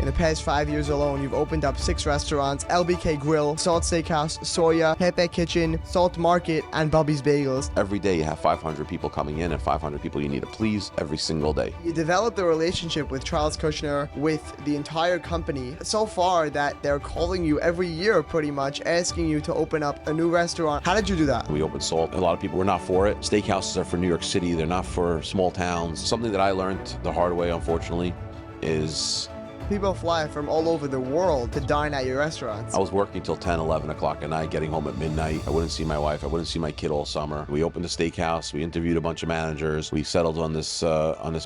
the past 5 years alone, you've opened up 6 restaurants: LBK Grill, Salt Steakhouse, Soya, Pepe Kitchen, Salt Market, and Bubby's Bagels. Every day you have 500 people coming in and 500 people you need to please every single day. You developed a relationship with Charles Kushner, with the entire company, so far that they're calling you every year pretty much, asking you to open up a new restaurant. How did you do that? We opened Salt. A lot of people were not for it. Steakhouses are for New York City. They're not for small towns. Something that I learned the hard way, unfortunately, is People fly from all over the world to dine at your restaurants. I was working till 10, 11 o'clock at night, getting home at midnight. I wouldn't see my wife. I wouldn't see my kid all summer. We opened a steakhouse. We interviewed a bunch of managers. We settled on this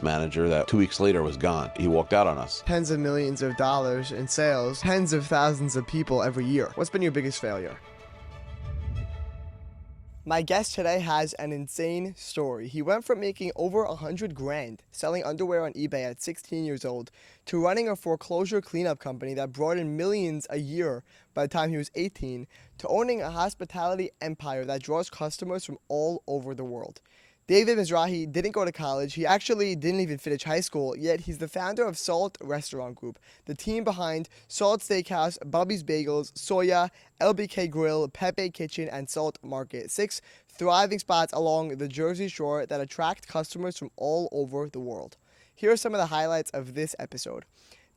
manager that 2 weeks later was gone. He walked out on us. Tens of millions of dollars in sales, tens of thousands of people every year. What's been your biggest failure? My guest today has an insane story. He went from making over 100 grand selling underwear on eBay at 16 years old to running a foreclosure cleanup company that brought in millions a year by the time he was 18, to owning a hospitality empire that draws customers from all over the world. David Mizrahi didn't go to college. He actually didn't even finish high school, yet he's the founder of Salt Restaurant Group, the team behind Salt Steakhouse, Bubby's Bagels, Soya, LBK Grill, Pepe Kitchen, and Salt Market. 6 thriving spots along the Jersey Shore that attract customers from all over the world. Here are some of the highlights of this episode.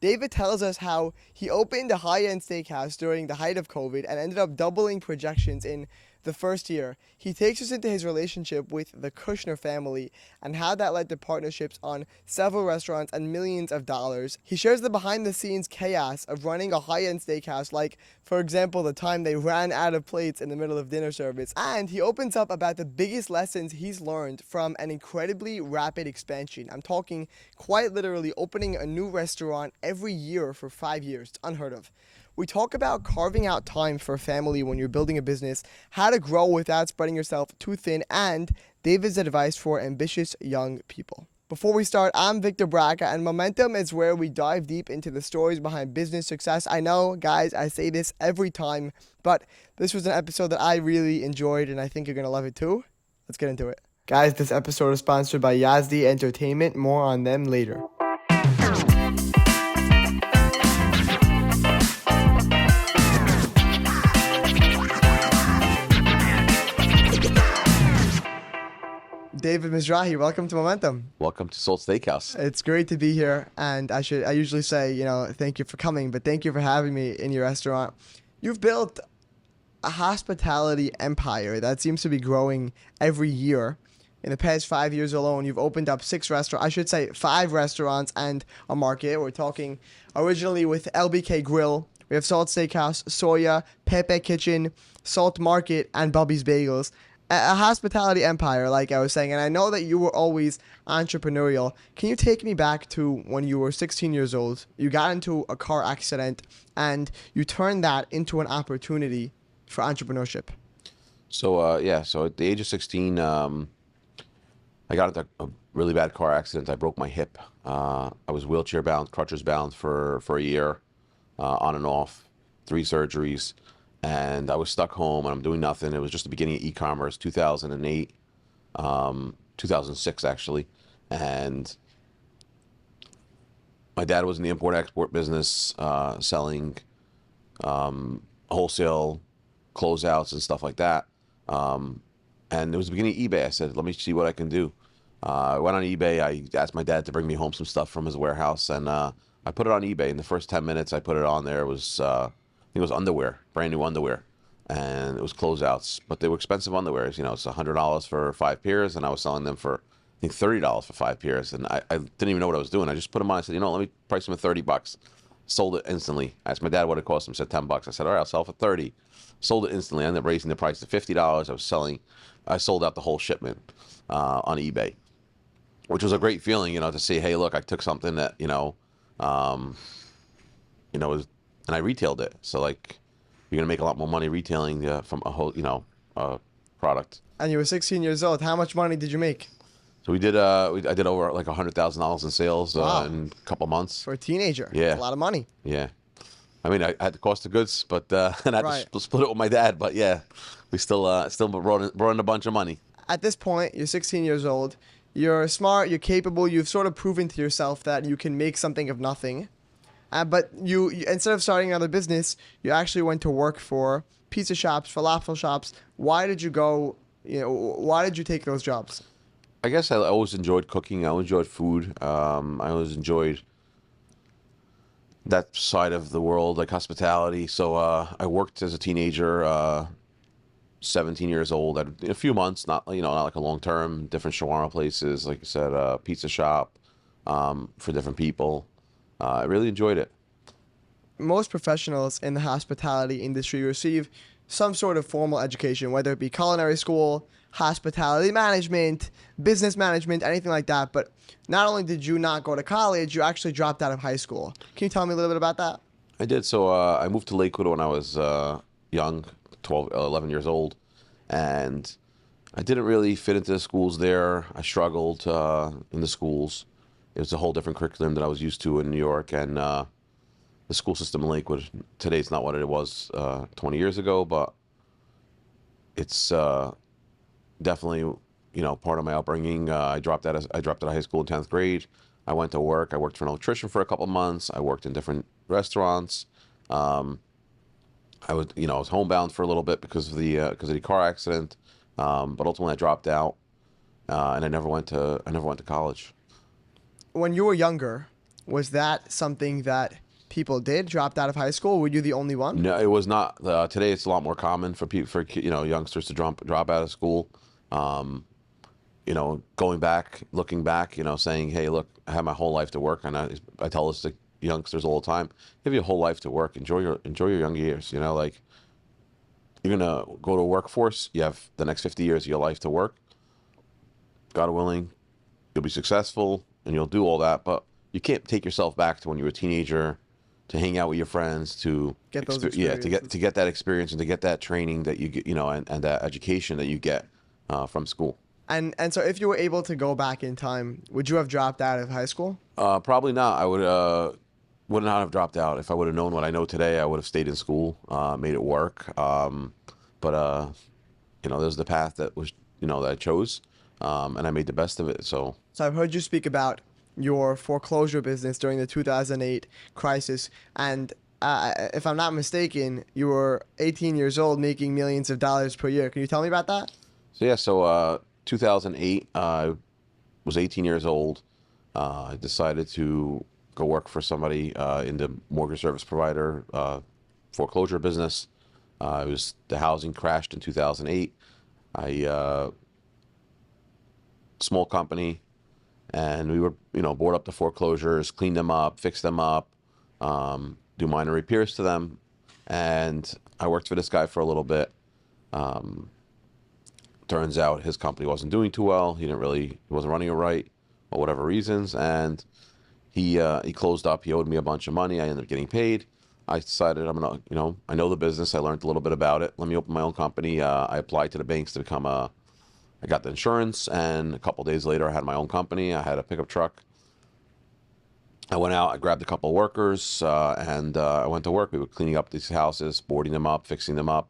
David tells us how he opened a high-end steakhouse during the height of COVID and ended up doubling projections in the first year. He takes us into his relationship with the Kushner family and how that led to partnerships on several restaurants and millions of dollars. He shares the behind-the-scenes chaos of running a high-end steakhouse, like, for example, the time they ran out of plates in the middle of dinner service. And he opens up about the biggest lessons he's learned from an incredibly rapid expansion. I'm talking quite literally opening a new restaurant every year for 5 years. It's unheard of. We talk about carving out time for family when you're building a business, how to grow without spreading yourself too thin, and David's advice for ambitious young people. Before we start, I'm Victor Braca, and Momentum is where we dive deep into the stories behind business success. I know, guys, I say this every time, but this was an episode that I really enjoyed, and I think you're going to love it too. Let's get into it. Guys, this episode is sponsored by Yazdi Entertainment. More on them later. David Mizrahi, welcome to Momentum. Welcome to Salt Steakhouse. It's great to be here, and I usually say, thank you for coming, but thank you for having me in your restaurant. You've built a hospitality empire that seems to be growing every year. In the past 5 years alone, you've opened up 5 restaurants and a market. We're talking originally with LBK Grill. We have Salt Steakhouse, Soya, Pepe Kitchen, Salt Market, and Bubby's Bagels. A hospitality empire, like I was saying, and I know that you were always entrepreneurial. Can you take me back to when you were 16 years old, you got into a car accident, and you turned that into an opportunity for entrepreneurship? So at the age of 16, I got into a really bad car accident. I broke my hip. I was wheelchair bound, crutches bound for a year, on and off, 3 surgeries. And I was stuck home and I'm doing nothing. It was just the beginning of e-commerce, 2008, 2006 actually. And my dad was in the import-export business, selling wholesale closeouts and stuff like that. And it was the beginning of eBay. I said, let me see what I can do. I went on eBay. I asked my dad to bring me home some stuff from his warehouse. And I put it on eBay. In the first 10 minutes I put it on there, it was... it was underwear, brand new underwear, and it was closeouts, but they were expensive underwear. It's $100 for 5 pairs, and I was selling them for, I think, $30 for 5 pairs, and I didn't even know what I was doing. I just put them on. I said, let me price them at $30. Sold it instantly. I asked my dad what it cost him. He said $10. I said, all right, I'll sell it for $30. Sold it instantly. I ended up raising the price to $50. I sold out the whole shipment on eBay, which was a great feeling, to see, hey, look, I took something that, was. And I retailed it. So, you're going to make a lot more money retailing from a whole, product. And you were 16 years old. How much money did you make? So I did over $100,000 in sales in a couple months. For a teenager. Yeah. That's a lot of money. Yeah. I mean, I had the cost of goods, but and I had to split it with my dad. But yeah, we still brought in a bunch of money. At this point, you're 16 years old. You're smart. You're capable. You've sort of proven to yourself that you can make something of nothing. But you instead of starting another business, you actually went to work for pizza shops, falafel shops. Why did you go? Why did you take those jobs? I guess I always enjoyed cooking. I always enjoyed food. I always enjoyed that side of the world, like hospitality. So I worked as a teenager, 17 years old, at a few months, not like a long term, different shawarma places, like I said, pizza shop, for different people. I really enjoyed it. Most professionals in the hospitality industry receive some sort of formal education, whether it be culinary school, hospitality management, business management, anything like that. But not only did you not go to college, you actually dropped out of high school. Can you tell me a little bit about that? I did. So I moved to Lakewood when I was young, 12, 11 years old, and I didn't really fit into the schools there. I struggled in the schools. It was a whole different curriculum that I was used to in New York, and the school system in Lakewood today is not what it was 20 years ago, but it's definitely part of my upbringing. I dropped out of high school in 10th grade. I went to work. I worked for an electrician for a couple months. I worked in different restaurants. Um, I was homebound for a little bit because of the car accident. But ultimately I dropped out, and I never went to college. When you were younger, was that something that people did, dropped out of high school? Were you the only one? No, it was not. Today it's a lot more common for people, youngsters to drop out of school. Um, Going back, looking back, saying, "Hey, look, I had my whole life to work," and I tell this to youngsters all the time: "You have your whole life to work. Enjoy your young years. Like you're gonna go to a workforce. You have the next 50 years of your life to work. God willing, you'll be successful and you'll do all that. But you can't take yourself back to when you were a teenager, to hang out with your friends, to Get those to get that experience and to get that training that you get, and that education that you get from school." And so if you were able to go back in time, would you have dropped out of high school? Probably not. I would not have dropped out. If I would have known what I know today, I would have stayed in school, made it work. But there's the path that was that I chose, and I made the best of it. So So I've heard you speak about your foreclosure business during the 2008 crisis, and if I'm not mistaken, you were 18 years old making millions of dollars per year. Can you tell me about that? so 2008, I was 18 years old. I decided to go work for somebody in the mortgage service provider foreclosure business. The housing crashed in 2008. I Small company, and we were board up the foreclosures, clean them up, fix them up, do minor repairs to them, and I worked for this guy for a little bit. Um, Turns out his company wasn't doing too well. He wasn't running it right, for whatever reasons, and he closed up. He owed me a bunch of money. I ended up getting paid. I decided I'm gonna, I know the business. I learned a little bit about it. Let me open my own company. I applied to the banks to become I got the insurance, and a couple days later, I had my own company. I had a pickup truck. I went out. I grabbed a couple of workers, and I went to work. We were cleaning up these houses, boarding them up, fixing them up.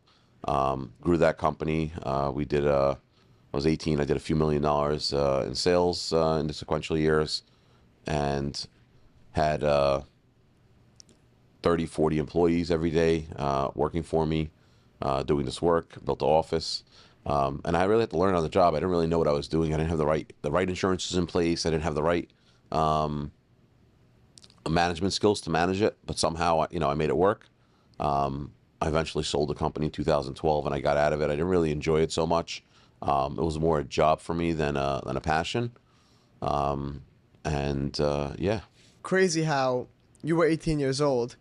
Grew that company. I was 18. I did a few $1 million in sales in the sequential years, and had 30, 40 employees every day working for me, doing this work. Built the office, and I really had to learn on the job. I didn't really know what I was doing. I didn't have the right insurances in place. I didn't have the right management skills to manage it. But somehow, I made it work. I eventually sold the company in 2012, and I got out of it. I didn't really enjoy it so much. It was more a job for me than a passion. Yeah. Crazy how you were 18 years old,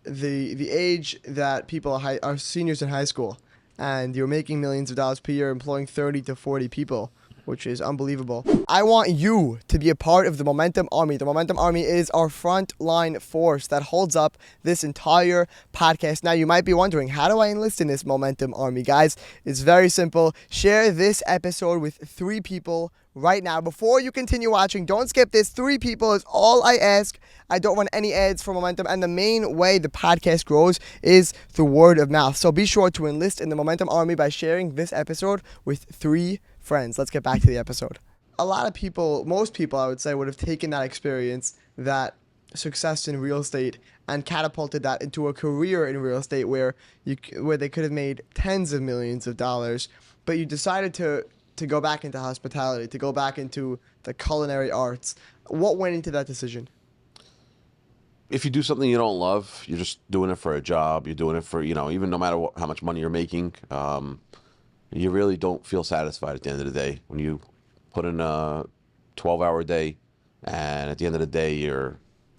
the age that people are seniors in high school, and you're making millions of dollars per year, employing 30 to 40 people, which is unbelievable. I want you to be a part of the Momentum Army. The Momentum Army is our frontline force that holds up this entire podcast. Now, you might be wondering, how do I enlist in this Momentum Army? Guys, it's very simple. Share this episode with 3 people right now. Before you continue watching, don't skip this. 3 people is all I ask. I don't run any ads for Momentum, and the main way the podcast grows is through word of mouth. So be sure to enlist in the Momentum Army by sharing this episode with 3 friends. Let's get back to the episode. A lot of people, most people I would say, would have taken that experience that success in real estate and catapulted that into a career in real estate where they could have made tens of millions of dollars, but you decided to go back into hospitality, to go back into the culinary arts. What went into that decision? If you do something you don't love, you're just doing it for a job. You're doing it for, even no matter how much money you're making, you really don't feel satisfied at the end of the day. When you put in a 12-hour day and at the end of the day, you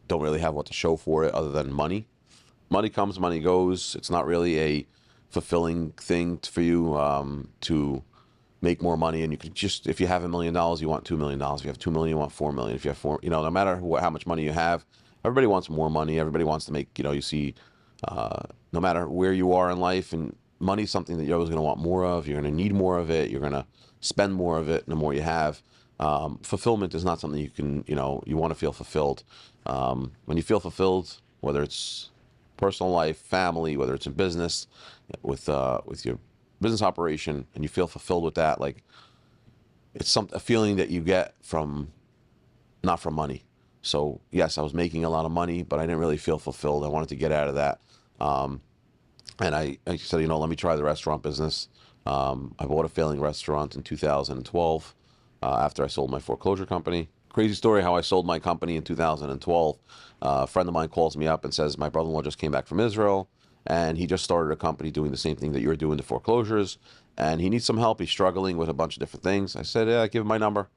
don't really have what to show for it other than money. Money comes, money goes. It's not really a fulfilling thing for you to make more money. And you can just, if you have $1 million, you want $2 million. If you have 2 million, you want 4 million. If you have four, no matter how much money you have, everybody wants more money. Everybody wants to make, you see, no matter where you are in life, and money is something that you're always going to want more of. You're going to need more of it. You're going to spend more of it. And the more you have, fulfillment is not something you can, you want to feel fulfilled. When you feel fulfilled, whether it's personal life, family, whether it's in business, with your business operation, and you feel fulfilled with that, like it's a feeling that you get from, not from money. So yes, I was making a lot of money, but I didn't really feel fulfilled. I wanted to get out of that. And I said, let me try the restaurant business. I bought a failing restaurant in 2012 after I sold my foreclosure company. Crazy story how I sold my company in 2012. A friend of mine calls me up and says, my brother-in-law just came back from Israel, and he just started a company doing the same thing that you're doing, the foreclosures, and he needs some help. He's struggling with a bunch of different things. I said, yeah, give him my number.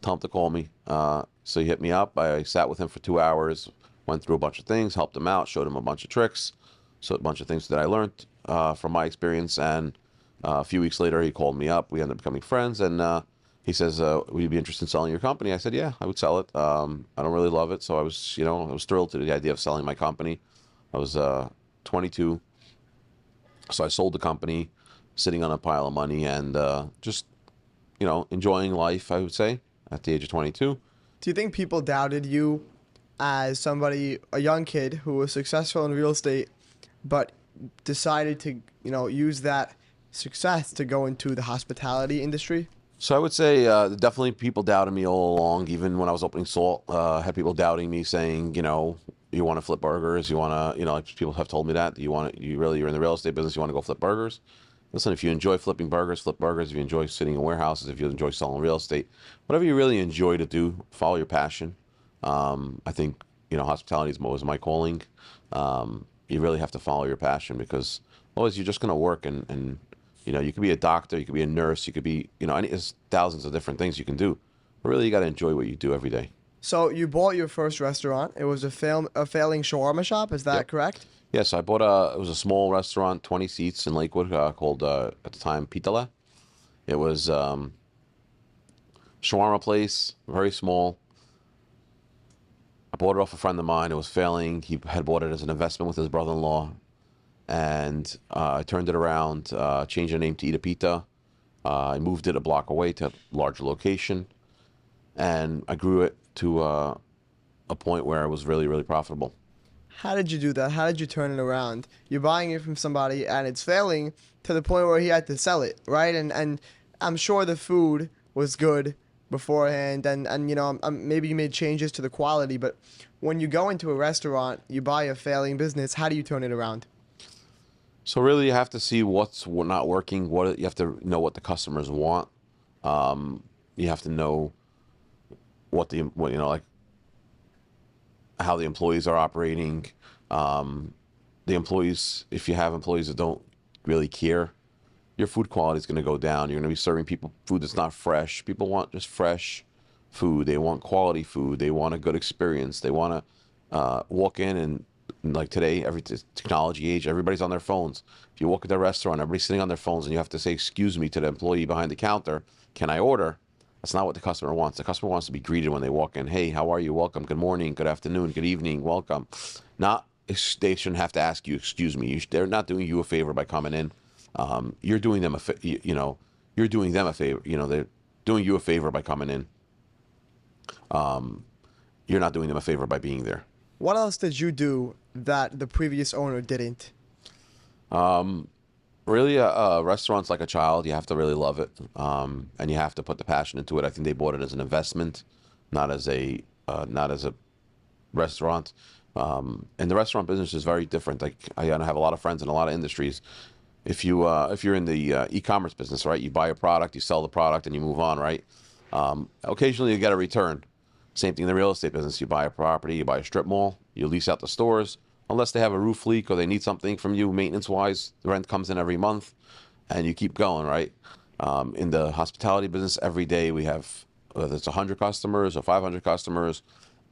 Tell him to call me. So he hit me up. I sat with him for 2 hours, went through a bunch of things, helped him out, showed him a bunch of tricks, so a bunch of things that I learned from my experience. And a few weeks later, he called me up. We ended up becoming friends, and he says, would you be interested in selling your company? I said, yeah, I would sell it. I don't really love it, so I was thrilled to the idea of selling my company. I was 22, so I sold the company, sitting on a pile of money, and just, enjoying life, I would say, at the age of 22. Do you think people doubted you as somebody, a young kid who was successful in real estate, but decided to, use that success to go into the hospitality industry? So I would say definitely people doubted me all along. Even when I was opening Salt, I had people doubting me, saying, you want to flip burgers, you want to, like people have told me that, you're in the real estate business, you want to go flip burgers. Listen, if you enjoy flipping burgers, flip burgers. If you enjoy sitting in warehouses, if you enjoy selling real estate, whatever you really enjoy to do, follow your passion. I think, hospitality was my calling. You really have to follow your passion, because otherwise you're just going to work and you could be a doctor, you could be a nurse, you could be, there's thousands of different things you can do. But really, you got to enjoy what you do every day. So you bought your first restaurant. It was a failing shawarma shop. Is that correct? Yes, I bought it was a small restaurant, 20 seats in Lakewood, called, at the time, Pitala. It was shawarma place, very small. I bought it off a friend of mine. It was failing. He had bought it as an investment with his brother-in-law. And I turned it around, changed the name to Ita Pita. I moved it a block away to a larger location. And I grew it to a point where it was really, really profitable. How did you do that? How did you turn it around? You're buying it from somebody and it's failing to the point where he had to sell it, right? And I'm sure the food was good beforehand, and maybe you made changes to the quality, but when you go into a restaurant, you buy a failing business, how do you turn it around? So really, you have to see what's not working. You have to know what the customers want. You have to know like how the employees are operating. The employees, if you have employees that don't really care, your food quality is going to go down. You're going to be serving people food that's not fresh. People want just fresh food. They want quality food. They want a good experience. They want to walk in and, like today, every technology age, everybody's on their phones. If you walk at the restaurant, everybody's sitting on their phones, and you have to say, excuse me, to the employee behind the counter, can I order? That's not what the customer wants. The customer wants to be greeted when they walk in. Hey, how are you? Welcome. Good morning. Good afternoon. Good evening. Welcome. They shouldn't have to ask you, excuse me. They're not doing you a favor by coming in. You're doing them you're doing them a favor. They're doing you a favor by coming in. You're not doing them a favor by being there. What else did you do that the previous owner didn't? Really, a restaurant's like a child. You have to really love it, and you have to put the passion into it. I think they bought it as an investment, not as a restaurant. And the restaurant business is very different. Like I have a lot of friends in a lot of industries. If you're in the e-commerce business, right, you buy a product, you sell the product, and you move on, right? Occasionally you get a return. Same thing in the real estate business. You buy a property, you buy a strip mall, you lease out the stores. Unless they have a roof leak or they need something from you maintenance-wise, the rent comes in every month, and you keep going, right? In the hospitality business, every day we have, whether it's 100 customers or 500 customers,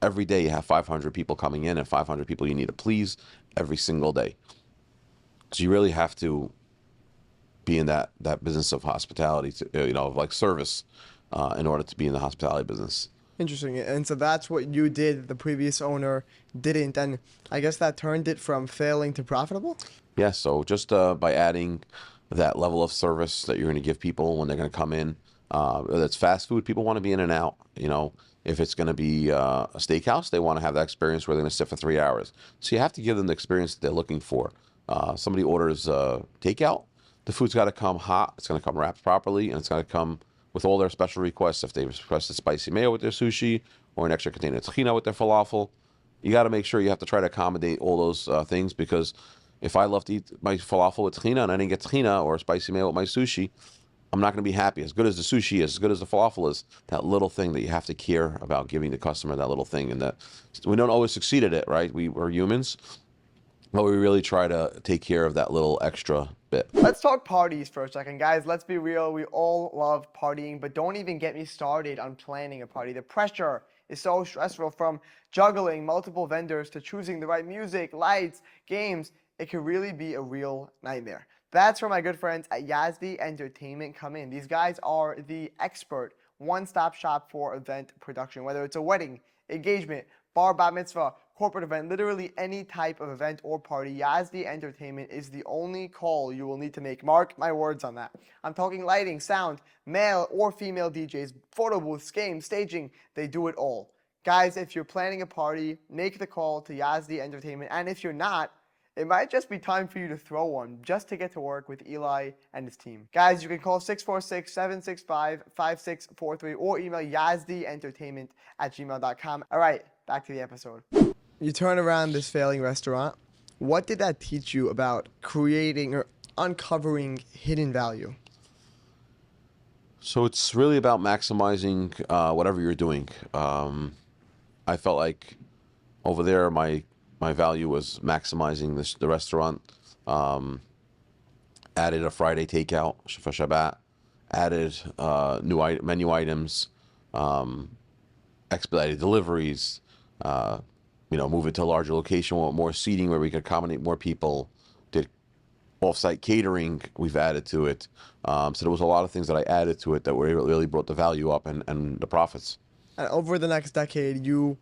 every day you have 500 people coming in and 500 people you need to please every single day. So you really have to be in that business of hospitality, of like service, in order to be in the hospitality business. Interesting. And so that's what you did. The previous owner didn't. And I guess that turned it from failing to profitable? Yeah, so just by adding that level of service that you're going to give people when they're going to come in, whether it's fast food, people want to be in and out. If it's going to be a steakhouse, they want to have that experience where they're going to sit for 3 hours. So you have to give them the experience that they're looking for. Somebody orders takeout, the food's got to come hot, it's going to come wrapped properly, and it's going to come with all their special requests. If they requested spicy mayo with their sushi or an extra container of tahina with their falafel, you got to make sure you have to try to accommodate all those things, because if I love to eat my falafel with tahina and I didn't get tahina or spicy mayo with my sushi, I'm not going to be happy. As good as the sushi is, as good as the falafel is, that little thing that you have to care about giving the customer, that little thing, and that we don't always succeed at it, right? We're humans, but we really try to take care of that little extra bit. Let's talk parties for a second, guys. Let's be real. We all love partying, but don't even get me started on planning a party. The pressure is so stressful, from juggling multiple vendors to choosing the right music, lights, games. It can really be a real nightmare. That's where my good friends at Yazdi Entertainment come in. These guys are the expert one-stop shop for event production, whether it's a wedding, engagement, bar, bat mitzvah, corporate event, literally any type of event or party. Yazdi Entertainment is the only call you will need to make. Mark my words on that. I'm talking lighting, sound, male or female DJs, photo booths, games, staging. They do it all. Guys, if you're planning a party, make the call to Yazdi Entertainment. And if you're not, it might just be time for you to throw one just to get to work with Eli and his team. Guys, you can call 646-765-5643 or email yazdientertainment@gmail.com. All right, back to the episode. You turn around this failing restaurant. What did that teach you about creating or uncovering hidden value? So it's really about maximizing whatever you're doing. I felt like over there my value was maximizing the restaurant. Added a Friday takeout for Shabbat. Added new menu items. Expedited deliveries. Move it to a larger location, want more seating where we could accommodate more people. Did off-site catering, we've added to it. So there was a lot of things that I added to it that really brought the value up and the profits. And over the next decade, you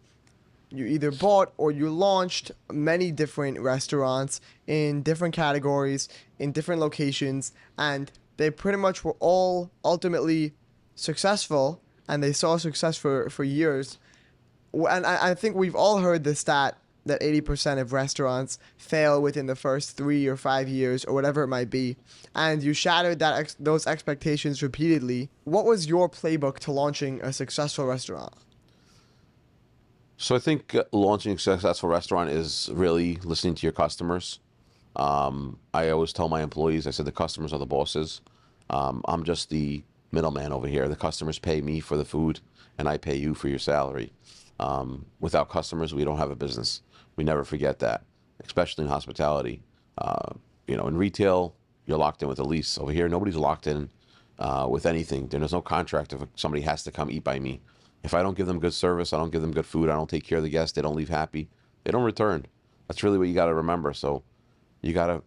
either bought or you launched many different restaurants in different categories, in different locations, and they pretty much were all ultimately successful, and they saw success for years. And I think we've all heard the stat that 80% of restaurants fail within the first 3 or 5 years or whatever it might be. And you shattered those expectations repeatedly. What was your playbook to launching a successful restaurant? So I think launching a successful restaurant is really listening to your customers. I always tell my employees, I said, the customers are the bosses. I'm just the middleman over here. The customers pay me for the food, and I pay you for your salary. Without customers, we don't have a business. We never forget that, especially in hospitality. In retail, you're locked in with a lease. Over here, nobody's locked in with anything. There's no contract if somebody has to come eat by me. If I don't give them good service, I don't give them good food, I don't take care of the guests, they don't leave happy, they don't return. That's really what you got to remember. So you got to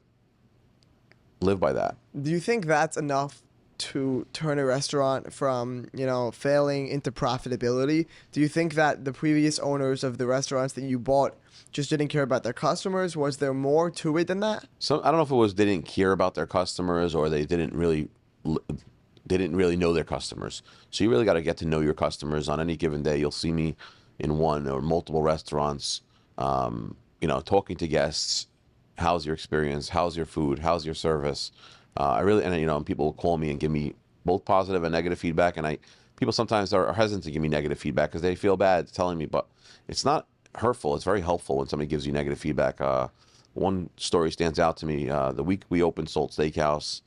live by that. Do you think that's enough to turn a restaurant from, failing into profitability? Do you think that the previous owners of the restaurants that you bought just didn't care about their customers? Was there more to it than that? So I don't know if it was they didn't care about their customers or they didn't really know their customers. So you really got to get to know your customers. On any given day, you'll see me in one or multiple restaurants, talking to guests. How's your experience? How's your food? How's your service? And people will call me and give me both positive and negative feedback. And people sometimes are hesitant to give me negative feedback because they feel bad telling me, but it's not hurtful. It's very helpful when somebody gives you negative feedback. One story stands out to me. The week we opened Salt Steakhouse,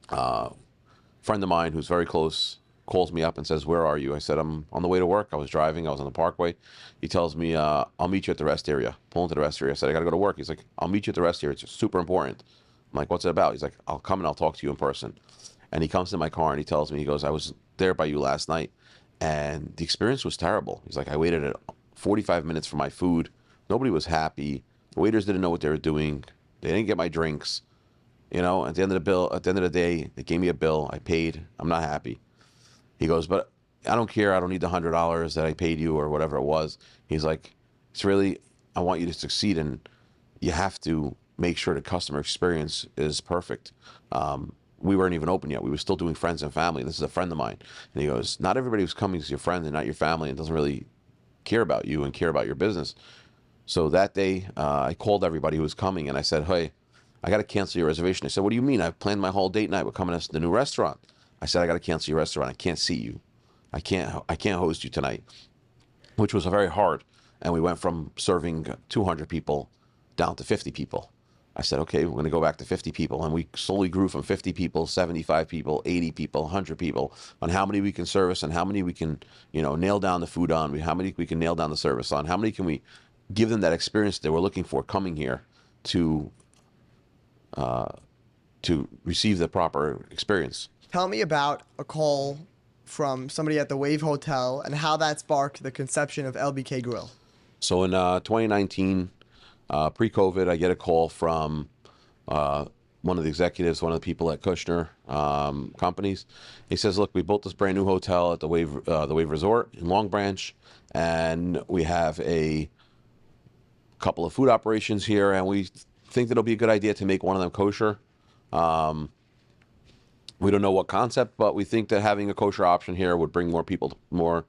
friend of mine who's very close calls me up and says, "Where are you?" I said, "I'm on the way to work. I was driving. I was on the Parkway." He tells me, "I'll meet you at the rest area." Pull into the rest area. I said, "I got to go to work." He's like, "I'll meet you at the rest area. It's super important." I'm like, "What's it about?" He's like, "I'll come and I'll talk to you in person." And he comes to my car and he tells me, he goes, "I was there by you last night, and the experience was terrible." He's like, "I waited 45 minutes for my food. Nobody was happy. The waiters didn't know what they were doing. They didn't get my drinks. At the end of the day, they gave me a bill. I paid. I'm not happy." He goes, "But I don't care. I don't need the $100 that I paid you or whatever it was." He's like, "It's really, I want you to succeed, and you have to make sure the customer experience is perfect." We weren't even open yet. We were still doing friends and family. This is a friend of mine. And he goes, "Not everybody who's coming is your friend and not your family and doesn't really care about you and care about your business." So that day, I called everybody who was coming and I said, "Hey, I got to cancel your reservation." They said, "What do you mean? I've planned my whole date night. We're coming to the new restaurant." I said, "I got to cancel your restaurant. I can't see you. I can't host you tonight," which was very hard. And we went from serving 200 people down to 50 people. I said, "Okay, we're going to go back to 50 people." And we slowly grew from 50 people, 75 people, 80 people, 100 people on how many we can service and how many we can, nail down the food on, how many we can nail down the service on, how many can we give them that experience they were looking for coming here to receive the proper experience. Tell me about a call from somebody at the Wave Hotel and how that sparked the conception of LBK Grill. So in 2019, pre-COVID, I get a call from one of the executives, one of the people at Kushner Companies. He says, "Look, we built this brand new hotel at the Wave Resort in Long Branch, and we have a couple of food operations here, and we think that it'll be a good idea to make one of them kosher. We don't know what concept, but we think that having a kosher option here would bring more people, more,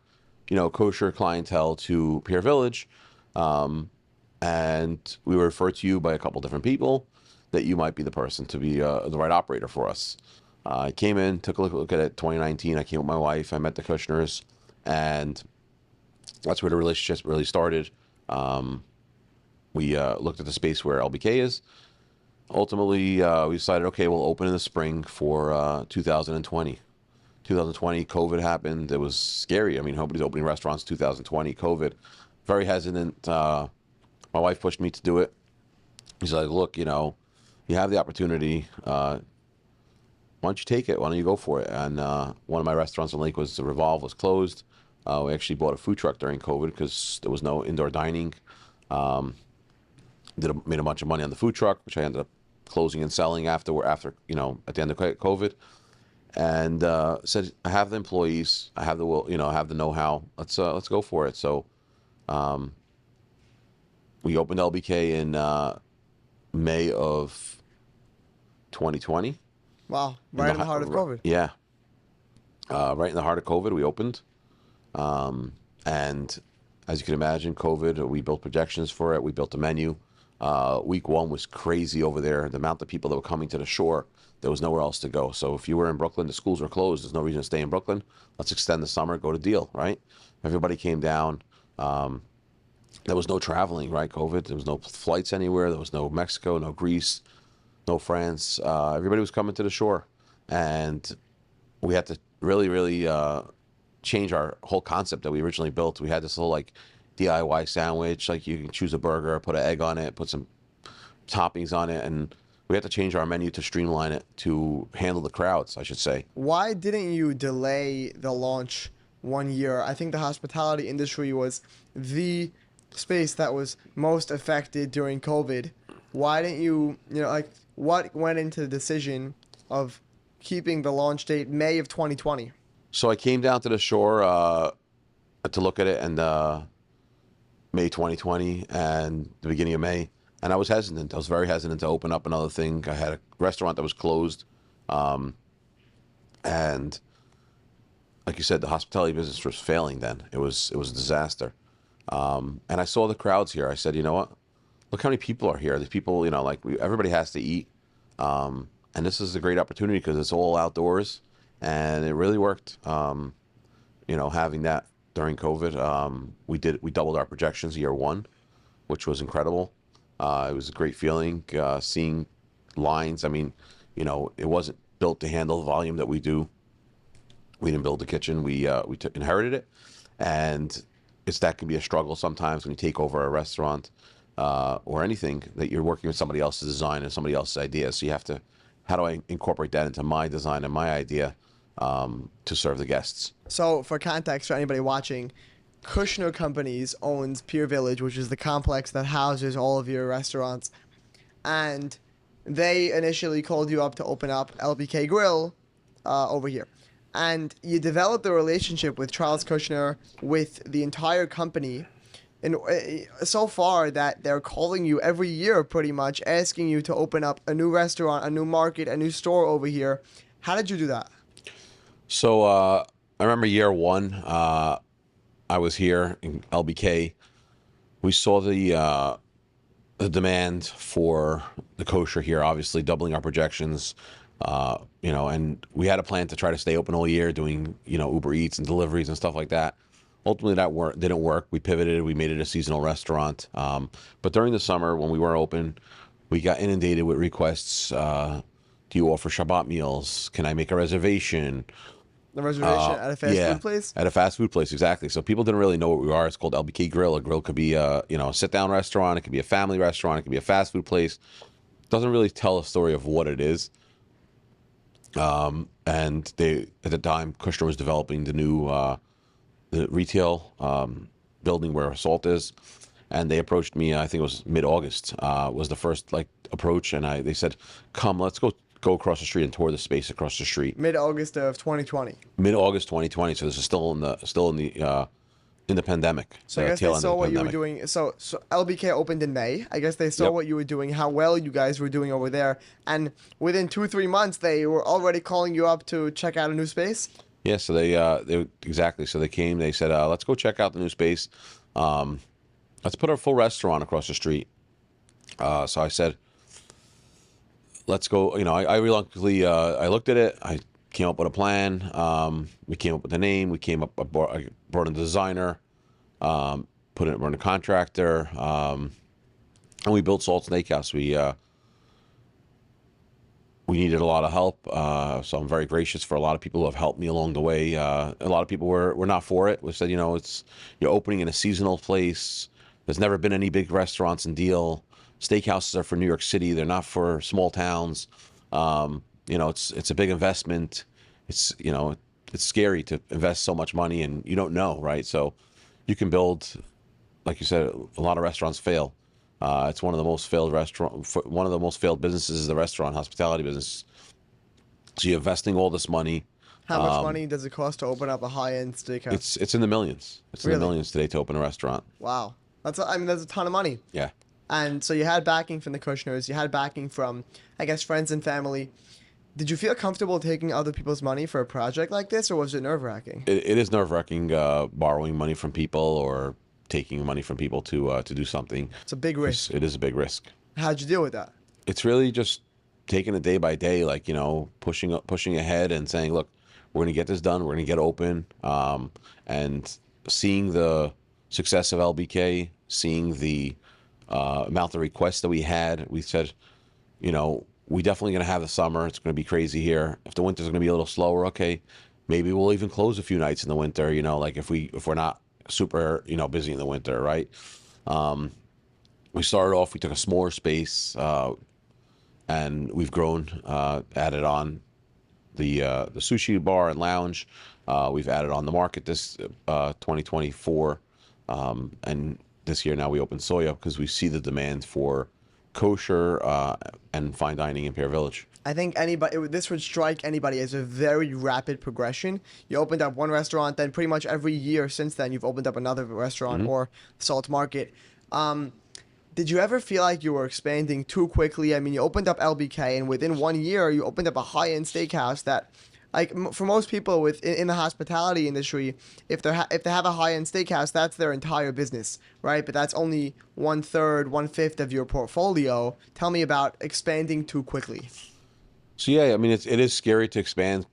kosher clientele to Pier Village. And we were referred to you by a couple different people that you might be the person to be the right operator for us." I came in, took a look at it. 2019, I came with my wife. I met the Kushners, and that's where the relationship really started. We looked at the space where LBK is. Ultimately, we decided, okay, we'll open in the spring for 2020. 2020, COVID happened. It was scary. I mean, nobody's opening restaurants 2020, COVID. Very hesitant. My wife pushed me to do it. She's like, "Look, you have the opportunity. Why don't you take it? Why don't you go for it?" And one of my restaurants in Lake was the Revolve was closed. We actually bought a food truck during COVID because there was no indoor dining. Made a bunch of money on the food truck, which I ended up closing and selling after at the end of COVID. And said, "I have the employees, I have the will, I have the know-how. Let's go for it." So we opened LBK in May of 2020. Wow, right in the heart of COVID. Yeah, right in the heart of COVID, we opened. And as you can imagine, COVID, we built projections for it. We built a menu. Week one was crazy over there. The amount of people that were coming to the shore, there was nowhere else to go. So if you were in Brooklyn, the schools were closed. There's no reason to stay in Brooklyn. Let's extend the summer, go to Deal, right? Everybody came down. There was no traveling, right? COVID. There was no flights anywhere. There was no Mexico, no Greece, no France. Everybody was coming to the shore. And we had to really, really change our whole concept that we originally built. We had this little DIY sandwich, you can choose a burger, put an egg on it, put some toppings on it, and we had to change our menu to streamline it to handle the crowds, I should say. Why didn't you delay the launch 1 year? I think the hospitality industry was the space that was most affected during COVID. Why didn't you, what went into the decision of keeping the launch date May of 2020? So I came down to the shore to look at it, and May 2020 and the beginning of May. And I was hesitant. I was very hesitant to open up another thing. I had a restaurant that was closed. And like you said, the hospitality business was failing then. It was a disaster. And I saw the crowds here. I said, "You know what? Look how many people are here. These people, everybody has to eat. And this is a great opportunity because it's all outdoors." And it really worked, having that during COVID. We doubled our projections year one, which was incredible. It was a great feeling seeing lines. I mean, it wasn't built to handle the volume that we do. We didn't build the kitchen. We inherited it, and that can be a struggle sometimes when you take over a restaurant or anything that you're working with somebody else's design and somebody else's idea. So you have to, how do I incorporate that into my design and my idea to serve the guests? So, for context, for anybody watching, Kushner Companies owns Pier Village, which is the complex that houses all of your restaurants. And they initially called you up to open up LBK Grill over here. And you developed a relationship with Charles Kushner, with the entire company. And so far that they're calling you every year pretty much, asking you to open up a new restaurant, a new market, a new store over here. How did you do that? So I remember year one, I was here in LBK. We saw the demand for the kosher here, obviously doubling our projections. And we had a plan to try to stay open all year, doing Uber Eats and deliveries and stuff like that. Ultimately, that didn't work. We pivoted. We made it a seasonal restaurant. But during the summer, when we were open, we got inundated with requests. Do you offer Shabbat meals? Can I make a reservation? The reservation at a fast food place? At a fast food place, exactly. So people didn't really know what we are. It's called LBK Grill. A grill could be a sit-down restaurant. It could be a family restaurant. It could be a fast food place. Doesn't really tell a story of what it is. And they, at the time, Kushner was developing the new the retail building where Salt is, and they approached me. I think it was mid-August. Was the first approach, and they said, "Come, let's go across the street and tour the space across the street." Mid-August of 2020. Mid-August 2020. So this is still in the pandemic. So I guess they saw what you were doing. So LBK opened in May. I guess they saw what you were doing, how well you guys were doing over there, and within 2-3 months they were already calling you up to check out a new space. Yeah. So they exactly. So they came. They said, "Let's go check out the new space. Let's put our full restaurant across the street." So I said, let's go. I reluctantly, I looked at it. I came up with a plan. We came up with a name. I brought in a designer, brought in a contractor, and we built Salt Steakhouse. We needed a lot of help, so I'm very gracious for a lot of people who have helped me along the way. A lot of people were not for it. We said, you're opening in a seasonal place. There's never been any big restaurants in Deal. Steakhouses are for New York City. They're not for small towns. It's a big investment. It's scary to invest so much money and you don't know, right? So you can build, like you said, a lot of restaurants fail. It's one of the most failed businesses is the restaurant hospitality business. So you're investing all this money. How much money does it cost to open up a high-end steakhouse? It's in the millions. It's in the millions today to open a restaurant. Wow. That's a ton of money. Yeah. And so you had backing from the Kushners. You had backing from, I guess, friends and family. Did you feel comfortable taking other people's money for a project like this, or was it nerve-wracking? It is nerve-wracking borrowing money from people or taking money from people to do something. It's a big risk. It is a big risk. How'd you deal with that? It's really just taking it day by day, pushing ahead and saying, look, we're going to get this done. We're going to get open. And seeing the success of LBK, seeing the amount of requests that we had, we said, we definitely going to have the summer. It's going to be crazy here. If the winter's going to be a little slower, okay, maybe we'll even close a few nights in the winter, if we're not super, busy in the winter, right? We started off, we took a smaller space, and we've grown, added on the sushi bar and lounge. We've added on the market this 2024, and this year now we opened Soya because we see the demand for kosher and fine dining in Pier Village. I think this would strike anybody as a very rapid progression. You opened up one restaurant, then pretty much every year since then you've opened up another restaurant or Salt Market. Did you ever feel like you were expanding too quickly? I mean, you opened up LBK, and within 1 year you opened up a high-end steakhouse that, for most people in the hospitality industry, if they have a high-end steakhouse, that's their entire business, right? But that's only 1/3, 1/5 of your portfolio. Tell me about expanding too quickly. So yeah, I mean, it is scary to expand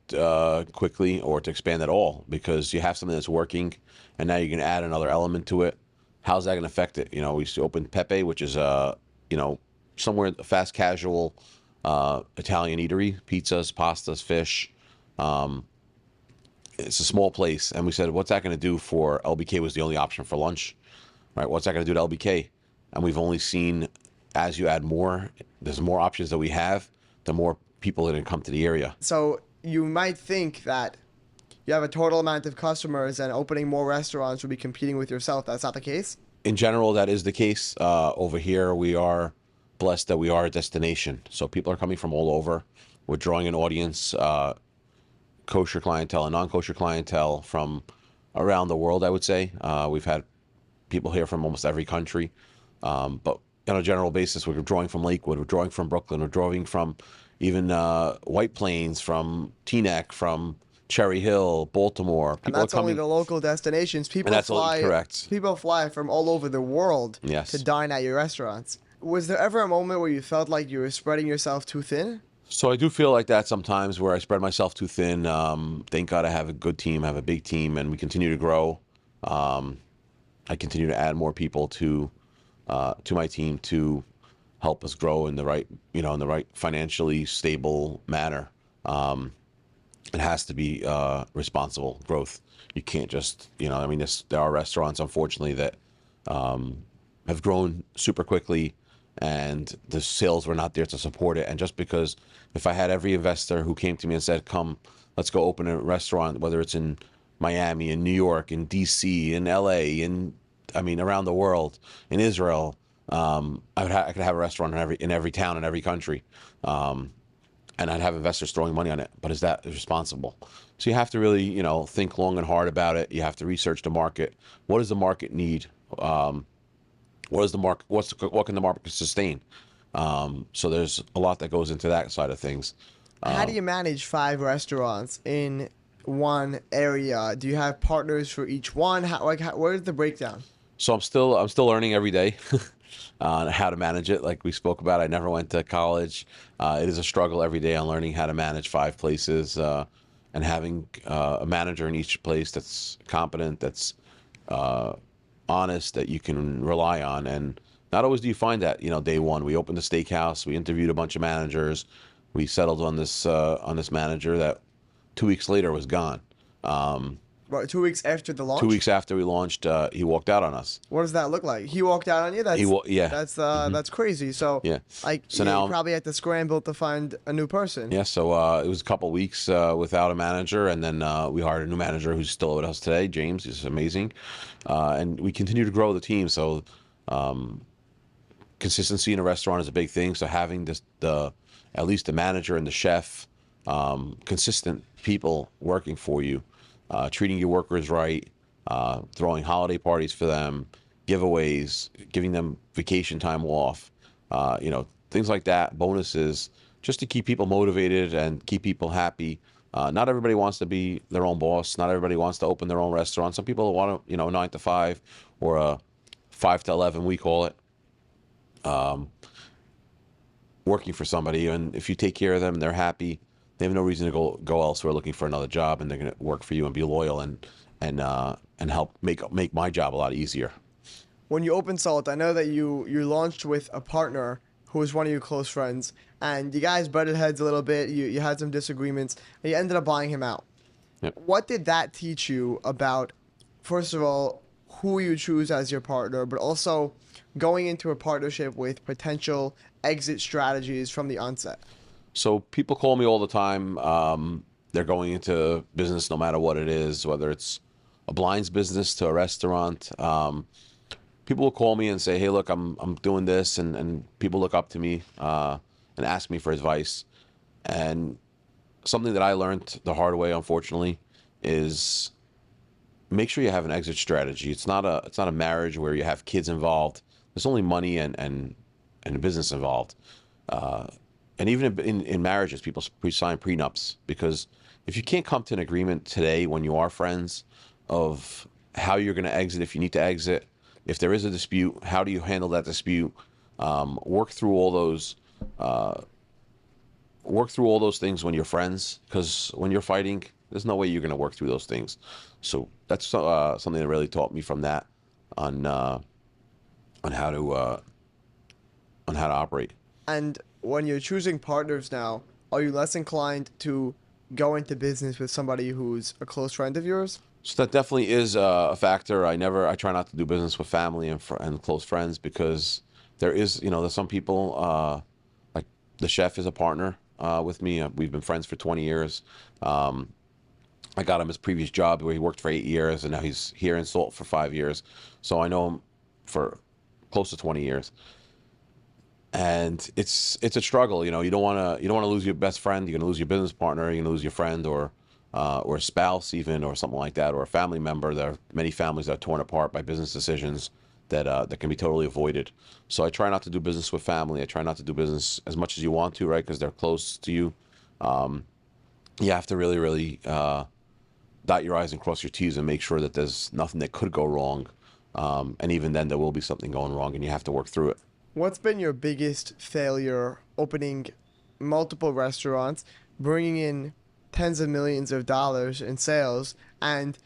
quickly or to expand at all because you have something that's working, and now you're going to add another element to it. How's that going to affect it? You know, we used to open Pepe, which is you know, somewhere fast casual Italian eatery, pizzas, pastas, fish. Um, it's a small place, and we said, what's that going to do for LBK? Was the only option for lunch, right? What's that going to do to LBK? And we've only seen as you add more, there's more options that we have, the more people that come to the area. So you might think that you have a total amount of customers and opening more restaurants would be competing with yourself. That's not the case. In general, that is the case. Over here, we are blessed that we are a destination. So people are coming from all over. We're drawing an audience, kosher clientele and non-kosher clientele from around the world, I would say. We've had people here from almost every country. But on a general basis, we're drawing from Lakewood, we're drawing from Brooklyn, we're drawing from even White Plains, from Teaneck, from Cherry Hill, Baltimore. And People are that's only coming, the local destinations. and that's all correct. People fly from all over the world Yes. to dine at your restaurants. Was there ever a moment where you felt like you were spreading yourself too thin? So I do feel like that sometimes, where I spread myself too thin. Thank God I have a good team, I have a big team, and we continue to grow. I continue to add more people to my team to help us grow in the right, you know, in the right financially stable manner. It has to be responsible growth. You can't just, you know, I mean, there are restaurants, unfortunately, that have grown super quickly and the sales were not there to support it. And just because if I had every investor who came to me and said, come, let's go open a restaurant, whether it's in Miami, in New York, in DC, in LA, I mean, around the world, in Israel, I could have a restaurant in every town in every country. And I'd have investors throwing money on it. But is that responsible? So you have to really, you know, think long and hard about it. You have to research the market. What does the market need? What is the market? What can the market sustain? So there's a lot that goes into that side of things. How do you manage 5 restaurants in one area? Do you have partners for each one? Where's the breakdown? So I'm still learning every day on how to manage it. Like we spoke about, I never went to college. It is a struggle every day on learning how to manage 5 places and having a manager in each place that's competent, that's honest, that you can rely on. And not always do you find that. You know, day one, we opened the steakhouse, we interviewed a bunch of managers, we settled on this manager that 2 weeks later was gone. What, 2 weeks after the launch? 2 weeks after we launched, he walked out on us. What does that look like? He walked out on you? Yeah. That's crazy. So Yeah. like So you now- probably had to scramble to find a new person. Yeah, so it was a couple weeks without a manager, and then we hired a new manager who's still with us today, James. He's amazing, and we continue to grow the team. So consistency in a restaurant is a big thing. So having at least the manager and the chef, consistent people working for you, treating your workers right, throwing holiday parties for them, giveaways, giving them vacation time off, you know, things like that, bonuses, just to keep people motivated and keep people happy. Not everybody wants to be their own boss. Not everybody wants to open their own restaurant. Some people want to, you know, 9 to 5 or a 5 to 11, we call it, working for somebody. And if you take care of them and they're happy, they have no reason to go elsewhere looking for another job, and they're going to work for you and be loyal and help make my job a lot easier. When you opened Salt, I know that you launched with a partner who was one of your close friends, and you guys butted heads a little bit. You had some disagreements, and you ended up buying him out. Yep. What did that teach you about, first of all, who you choose as your partner, but also going into a partnership with potential exit strategies from the onset? So people call me all the time. They're going into business no matter what it is, whether it's a blinds business to a restaurant. People will call me and say, hey, look, I'm doing this. And people look up to me and ask me for advice. And something that I learned the hard way, unfortunately, is make sure you have an exit strategy. It's not a marriage where you have kids involved. There's only money and a business involved. And even in marriages, people sign prenups, because if you can't come to an agreement today when you are friends of how you're going to exit, if you need to exit, if there is a dispute, how do you handle that dispute, work through all those work through all those things when you're friends, because when you're fighting, there's no way you're going to work through those things. So that's something that really taught me from that on on how to uh, on how to operate. And when you're choosing partners now, are you less inclined to go into business with somebody who's a close friend of yours? So that definitely is a factor. I try not to do business with family and close friends, because there is, there's some people, like the chef is a partner with me. We've been friends for 20 years. I got him his previous job where he worked for 8 years, and now he's here in Salt for 5 years. So I know him for close to 20 years. And it's a struggle. You don't want to lose your best friend. You're gonna lose your business partner. You're gonna lose your friend, or a spouse even, or something like that, or a family member. There are many families that are torn apart by business decisions that can be totally avoided. So I try not to do business with family. I try not to do business as much as you want to, right? Because they're close to you. You have to really, really dot your I's and cross your T's and make sure that there's nothing that could go wrong. And even then, there will be something going wrong, and you have to work through it. What's been your biggest failure opening multiple restaurants, bringing in tens of millions of dollars in sales, and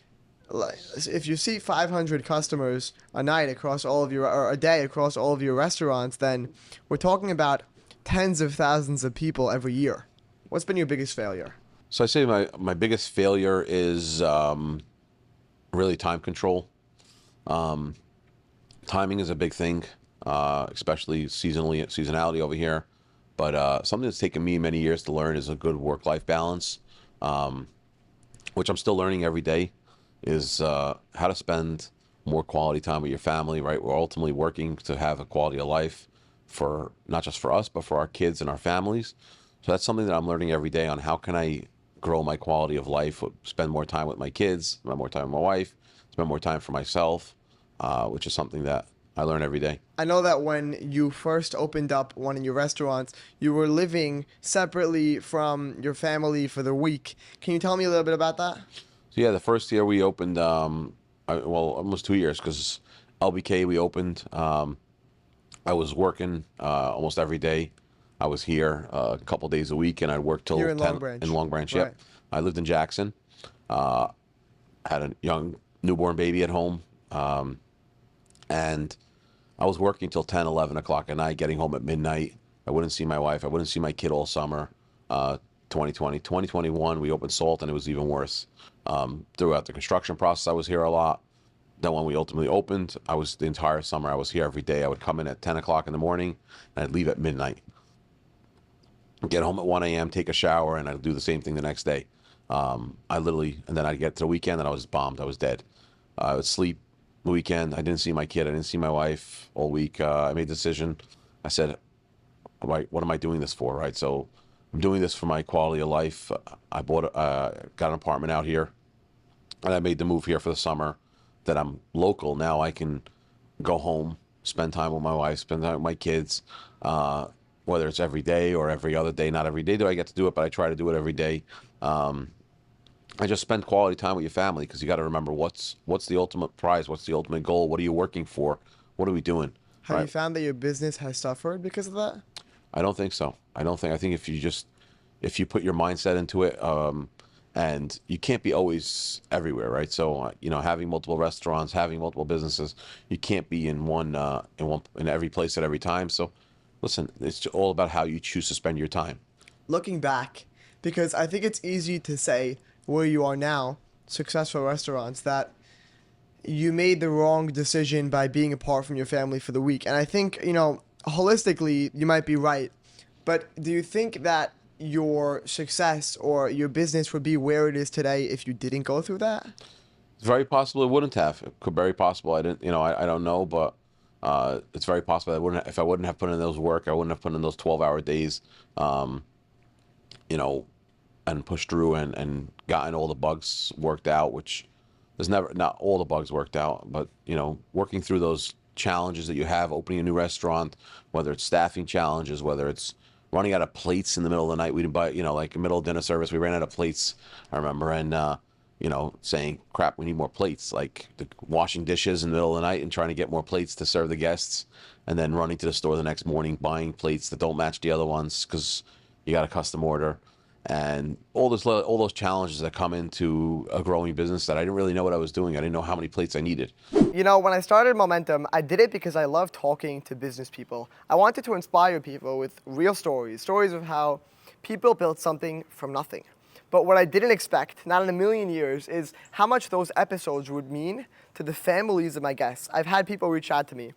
if you see 500 customers a night across all of your, or a day across all of your restaurants, then we're talking about tens of thousands of people every year. What's been your biggest failure? So I say my biggest failure is really time control. Timing is a big thing, especially seasonality over here. But something that's taken me many years to learn is a good work-life balance, which I'm still learning every day, is how to spend more quality time with your family, right? We're ultimately working to have a quality of life for not just for us, but for our kids and our families. So that's something that I'm learning every day on how can I grow my quality of life, spend more time with my kids, spend more time with my wife, spend more time for myself, which is something that I learn every day. I know that when you first opened up one of your restaurants, you were living separately from your family for the week. Can you tell me a little bit about that? So yeah, the first year we opened, almost 2 years, because LBK we opened. I was working almost every day. I was here a couple days a week, and I'd work till Here in 10 Long Branch. in Long Branch. Yep. Right. I lived in Jackson. Had a young newborn baby at home, and I was working till 10, 11 o'clock at night, getting home at midnight. I wouldn't see my wife. I wouldn't see my kid all summer. 2020, 2021, we opened Salt, and it was even worse. Throughout the construction process, I was here a lot. Then when we ultimately opened, the entire summer, I was here every day. I would come in at 10 o'clock in the morning, and I'd leave at midnight. Get home at 1 a.m., take a shower, and I'd do the same thing the next day. And then I'd get to the weekend, and I was bombed. I was dead. I would sleep the weekend. I didn't see my kid. I didn't see my wife all week. I made a decision. I said, what am I doing this for, right? So I'm doing this for my quality of life. Got an apartment out here, and I made the move here for the summer. That I'm local now. I can go home, spend time with my wife, spend time with my kids, whether it's every day or every other day. Not every day do I get to do it, but I try to do it every day. I just spend quality time with your family, because you got to remember what's the ultimate prize, what's the ultimate goal, what are you working for, what are we doing? Have you found that your business has suffered because of that? I don't think so. I think if you put your mindset into it, and you can't be always everywhere, right? So having multiple restaurants, having multiple businesses, you can't be in every place at every time. So listen, it's all about how you choose to spend your time. Looking back, because I think it's easy to say where you are now, successful restaurants, that you made the wrong decision by being apart from your family for the week. And I think, holistically, you might be right. But do you think that your success or your business would be where it is today if you didn't go through that? It's very possible it wouldn't have. It could very possible. I didn't, I don't know, but it's very possible if I wouldn't have put in those work, I wouldn't have put in those 12-hour days, and pushed through and gotten all the bugs worked out, which there's not all the bugs worked out, but working through those challenges that you have opening a new restaurant, whether it's staffing challenges, whether it's running out of plates in the middle of the night. We didn't buy, like a middle of dinner service, we ran out of plates, I remember, and saying, crap, we need more plates, like washing dishes in the middle of the night and trying to get more plates to serve the guests, and then running to the store the next morning buying plates that don't match the other ones, because You got a custom order, and all those challenges that come into a growing business that I didn't really know what I was doing. I didn't know how many plates I needed. You know, when I started Momentum, I did it because I love talking to business people. I wanted to inspire people with real stories, stories of how people built something from nothing. But what I didn't expect, not in a million years, is how much those episodes would mean to the families of my guests. I've had people reach out to me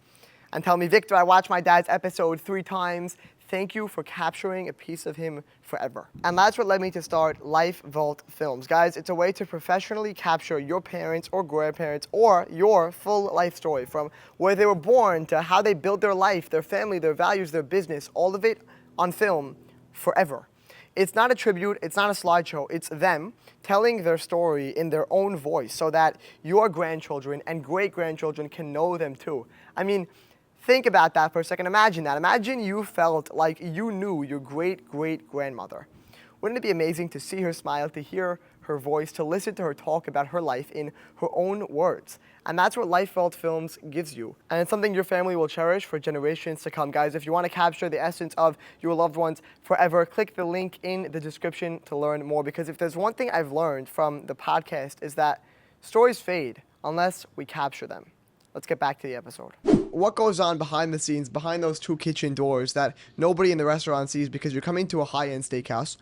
and tell me, Victor, I watched my dad's episode 3 times. Thank you for capturing a piece of him forever. And that's what led me to start Life Vault Films. Guys, it's a way to professionally capture your parents or grandparents or your full life story, from where they were born to how they built their life, their family, their values, their business, all of it on film forever. It's not a tribute, it's not a slideshow, it's them telling their story in their own voice so that your grandchildren and great-grandchildren can know them too. I mean, think about that for a second. Imagine that. Imagine you felt like you knew your great-great-grandmother. Wouldn't it be amazing to see her smile, to hear her voice, to listen to her talk about her life in her own words? And that's what Life Vault Films gives you. And it's something your family will cherish for generations to come. Guys, if you want to capture the essence of your loved ones forever, click the link in the description to learn more. Because if there's one thing I've learned from the podcast, is that stories fade unless we capture them. Let's get back to the episode. What goes on behind the scenes, behind those 2 kitchen doors that nobody in the restaurant sees, because you're coming to a high-end steakhouse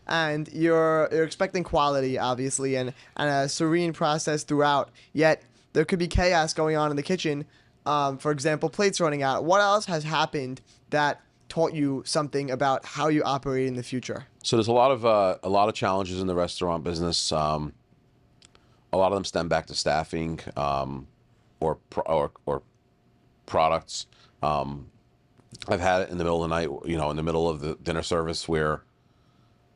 and you're expecting quality, obviously, and a serene process throughout, yet there could be chaos going on in the kitchen. For example, plates running out. What else has happened that taught you something about how you operate in the future? So there's a lot of challenges in the restaurant business. A lot of them stem back to staffing, or products. I've had it in the middle of the night, you know, in the middle of the dinner service, where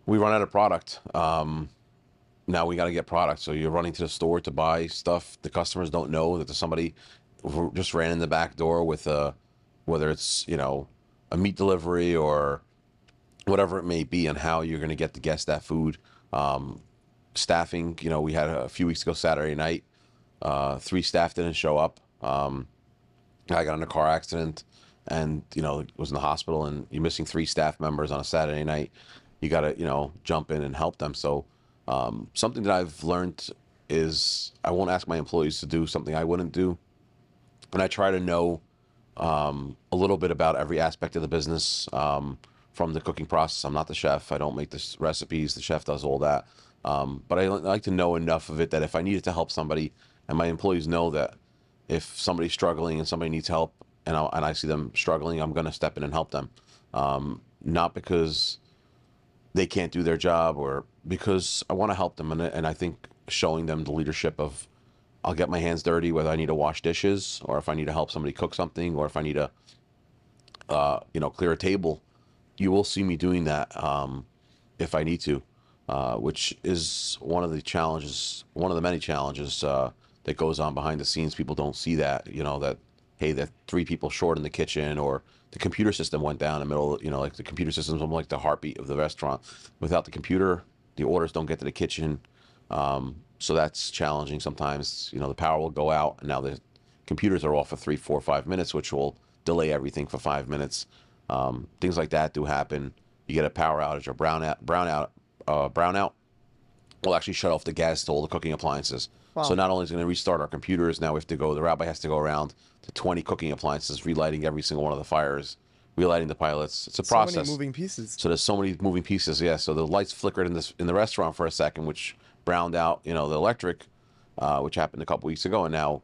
we run out of product. Now we got to get product. So you're running to the store to buy stuff. The customers don't know that there's somebody who just ran in the back door with whether it's, you know, a meat delivery or whatever it may be, and how you're going to get the guest that food. Staffing, you know, we had a few weeks ago, Saturday night, 3 staff didn't show up. I got in a car accident and, you know, was in the hospital, and you're missing 3 staff members on a Saturday night. You got to, you know, jump in and help them. So something that I've learned is I won't ask my employees to do something I wouldn't do. And I try to know a little bit about every aspect of the business, from the cooking process. I'm not the chef. I don't make the recipes. The chef does all that. But I like to know enough of it that if I needed to help somebody, and my employees know that if somebody's struggling and somebody needs help, and I see them struggling, I'm going to step in and help them. Not because they can't do their job, or because I want to help them. And I think showing them the leadership of, I'll get my hands dirty, whether I need to wash dishes, or if I need to help somebody cook something, or if I need to, you know, clear a table. You will see me doing that if I need to, which is one of the challenges, one of the many challenges that goes on behind the scenes. People don't see that, you know, that, hey, they're 3 people short in the kitchen, or the computer system went down in the middle, you know, like the computer system's almost like the heartbeat of the restaurant. Without the computer, the orders don't get to the kitchen. So that's challenging sometimes. You know, the power will go out, and now the computers are off for 3, 4, 5 minutes, which will delay everything for 5 minutes. Things like that do happen. You get a power outage or brownout will actually shut off the gas to all the cooking appliances. Wow. So not only is it going to restart our computers, now we have to go, the rabbi has to go around to 20 cooking appliances, relighting every single one of the fires, relighting the pilots. It's a process. So many moving pieces. So there's so many moving pieces, yeah. So the lights flickered in the restaurant for a second, which browned out, you know, the electric, which happened a couple weeks ago, and now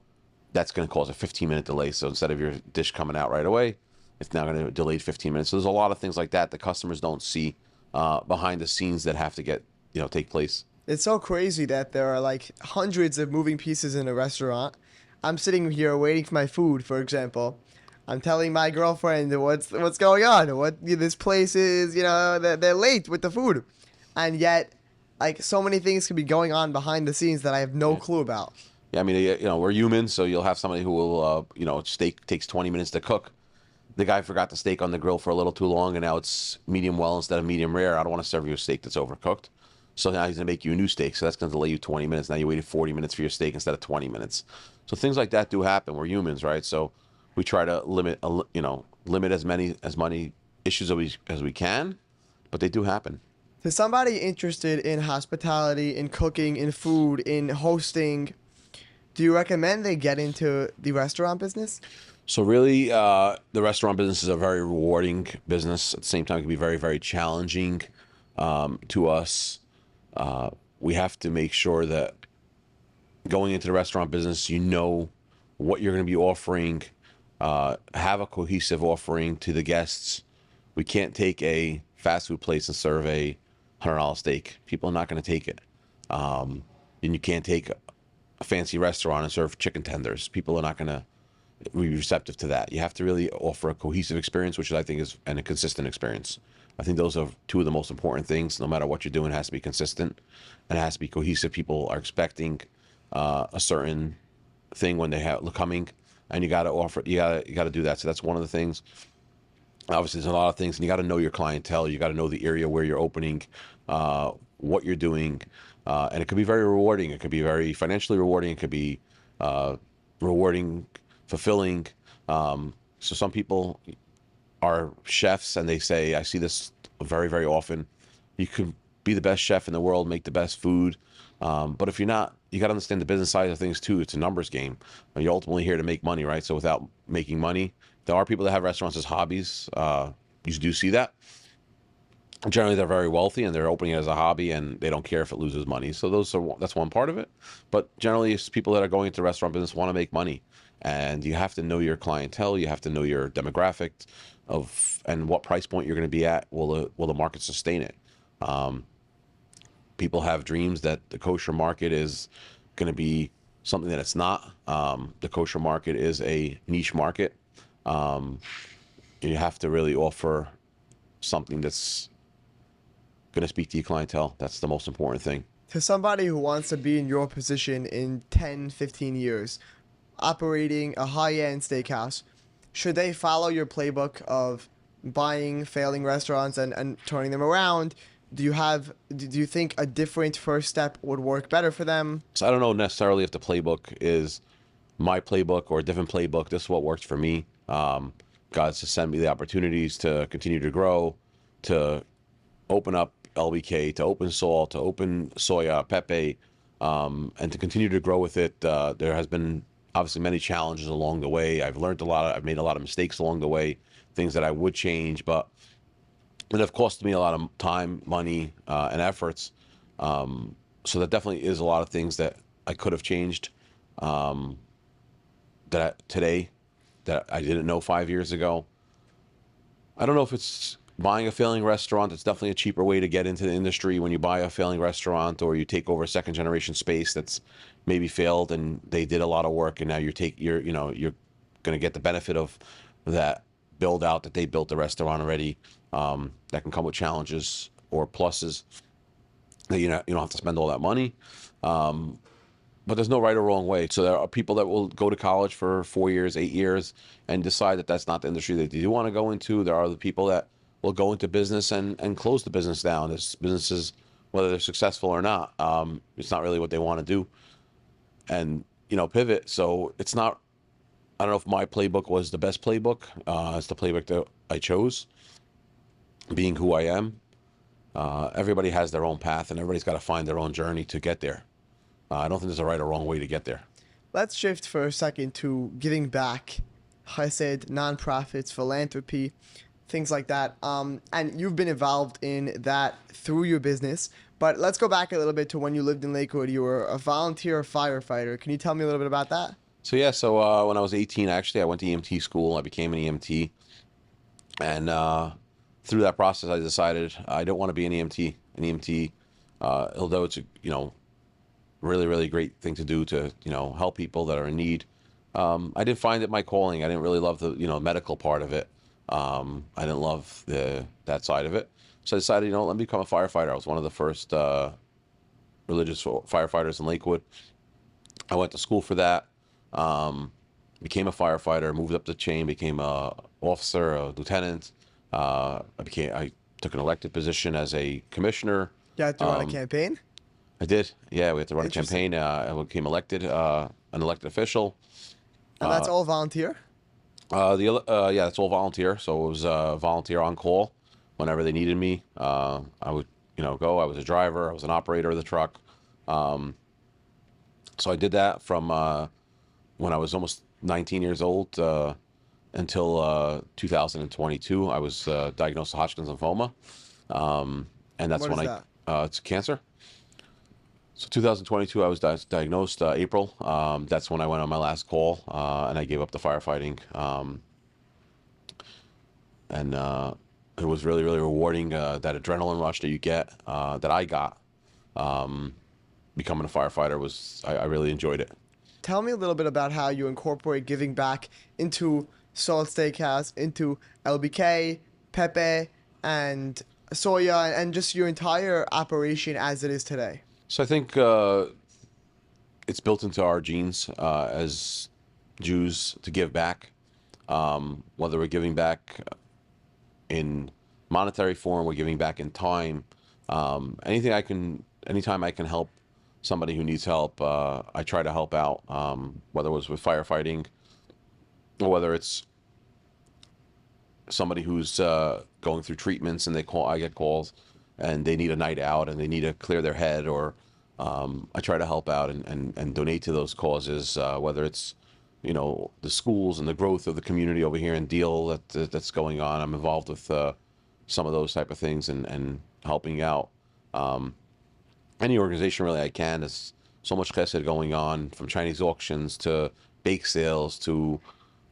that's going to cause a 15-minute delay. So instead of your dish coming out right away, it's now going to delay 15 minutes. So there's a lot of things like that the customers don't see behind the scenes that have to get, you know, take place. It's so crazy that there are like hundreds of moving pieces in a restaurant. I'm sitting here waiting for my food, for example. I'm telling my girlfriend what's going on, what this place is, you know, they're late with the food. And yet, like, so many things could be going on behind the scenes that I have no clue about. Yeah, I mean, you know, we're human, so you'll have somebody who will, you know, steak takes 20 minutes to cook. The guy forgot the steak on the grill for a little too long, and now it's medium well instead of medium rare. I don't want to serve you a steak that's overcooked. So now he's going to make you a new steak, so that's going to delay you 20 minutes. Now you waited 40 minutes for your steak instead of 20 minutes. So things like that do happen. We're humans, right? So we try to limit as many issues as we can, but they do happen. To somebody interested in hospitality, in cooking, in food, in hosting, do you recommend they get into the restaurant business? So really, the restaurant business is a very rewarding business. At the same time, it can be very, very challenging to us. We have to make sure that going into the restaurant business, you know what you're going to be offering, have a cohesive offering to the guests. We can't take a fast food place and serve a $100 steak. People are not going to take it. And you can't take a fancy restaurant and serve chicken tenders. People are not going to be receptive to that. You have to really offer a cohesive experience, which I think is and a consistent experience. I think those are two of the most important things. No matter what you're doing, it has to be consistent and it has to be cohesive. People are expecting a certain thing when they have coming, and you got to offer. You got to do that. So that's one of the things. Obviously, there's a lot of things, and you got to know your clientele. You got to know the area where you're opening, what you're doing, and it could be very rewarding. It could be very financially rewarding. It could be rewarding, fulfilling. So some people are chefs, and they say, I see this very, very often. You could be the best chef in the world, make the best food, but if you're not, you got to understand the business side of things too. It's a numbers game. You're ultimately here to make money, right? So without making money, there are people that have restaurants as hobbies. You do see that. Generally, they're very wealthy and they're opening it as a hobby, and they don't care if it loses money. So that's one part of it. But generally, it's people that are going into the restaurant business want to make money, and you have to know your clientele. You have to know your demographic and what price point you're going to be at. Will the market sustain it? People have dreams that the kosher market is going to be something that it's not. The kosher market is a niche market. You have to really offer something that's going to speak to your clientele. That's the most important thing. To somebody who wants to be in your position in 10, 15 years, operating a high-end steakhouse, should they follow your playbook of buying failing restaurants and turning them around? Do you think a different first step would work better for them? So I don't know necessarily if the playbook is my playbook or a different playbook. This is what works for me. God's just sent me the opportunities to continue to grow, to open up LBK, to open Salt, to open Soya, Pepe, and to continue to grow with it. There has been obviously many challenges along the way. I've learned a lot. I've made a lot of mistakes along the way, things that I would change, but it have cost me a lot of time, money, and efforts. So that definitely is a lot of things that I could have changed today that I didn't know 5 years ago. I don't know if it's buying a failing restaurant. It's definitely a cheaper way to get into the industry when you buy a failing restaurant or you take over a second generation space that's maybe failed and they did a lot of work, and now you're going to get the benefit of that build out that they built the restaurant already. That can come with challenges or pluses that you don't have to spend all that money. But there's no right or wrong way. So there are people that will go to college for 4 years, 8 years, and decide that that's not the industry that they do want to go into. There are other people that will go into business and close the business down. It's businesses, whether they're successful or not, it's not really what they want to do, and pivot. So it's not. I don't know if my playbook was the best playbook. It's the playbook that I chose, being who I am. Everybody has their own path, and everybody's got to find their own journey to get there. I don't think there's a right or wrong way to get there. Let's shift for a second to giving back, chesed, nonprofits, philanthropy, things like that. And you've been involved in that through your business. But let's go back a little bit to when you lived in Lakewood. You were a volunteer firefighter. Can you tell me a little bit about that? So when I was 18, actually, I went to EMT school. I became an EMT. And through that process, I decided I don't want to be an EMT. An EMT, although it's a, really, really great thing to do to, help people that are in need. I didn't find it my calling. I didn't really love the, medical part of it. I didn't love that side of it. So I decided, let me become a firefighter. I was one of the first religious firefighters in Lakewood. I went to school for that. Became a firefighter, moved up the chain, became a officer, a lieutenant. I took an elected position as a commissioner. You had to run a campaign? I did. Yeah, we had to run a campaign. I became elected, an elected official. And that's all volunteer? Yeah, it's all volunteer. So it was volunteer on call. whenever they needed me. I would, go. I was a driver. I was an operator of the truck. Um, so I did that from when I was almost 19 years old until 2022. I was diagnosed with Hodgkin's lymphoma, and that's What when is that? it's cancer. So 2022, I was diagnosed April. That's when I went on my last call, and I gave up the firefighting. And it was really, really rewarding. That adrenaline rush that you get, that I got, becoming a firefighter I really enjoyed it. Tell me a little bit about how you incorporate giving back into Salt Steakhouse, into LBK, Pepe, and Soya, and just your entire operation as it is today. So I think it's built into our genes as Jews to give back. Whether we're giving back in monetary form, we're giving back in time. Anytime I can help somebody who needs help, I try to help out. Whether it was with firefighting, or whether it's somebody who's going through treatments and I get calls and they need a night out and they need to clear their head, or I try to help out and donate to those causes, whether it's, the schools and the growth of the community over here in Deal that's going on. I'm involved with some of those type of things and helping out any organization really I can. There's so much chesed going on, from Chinese auctions to bake sales to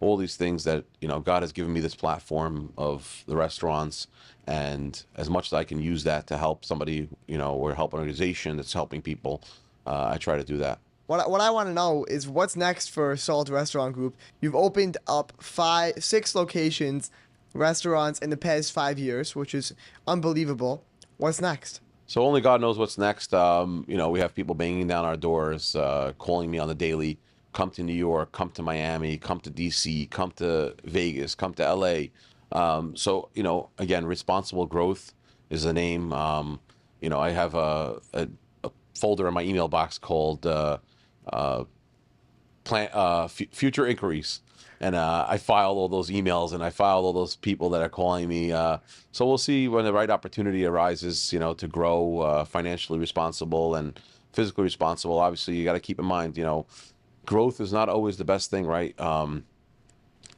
all these things that, God has given me this platform of the restaurants, and as much as I can use that to help somebody, or help an organization that's helping people, I try to do that. What I want to know is what's next for Salt Restaurant Group. You've opened up 6 locations, restaurants in the past 5 years, which is unbelievable. What's next? So only God knows what's next. We have people banging down our doors, calling me on the daily. Come to New York, come to Miami, come to DC, come to Vegas, come to LA. So, again, responsible growth is the name. I have a folder in my email box called future inquiries. And I file all those emails and I file all those people that are calling me. So we'll see when the right opportunity arises, to grow financially responsible and physically responsible. Obviously, you got to keep in mind, growth is not always the best thing, right?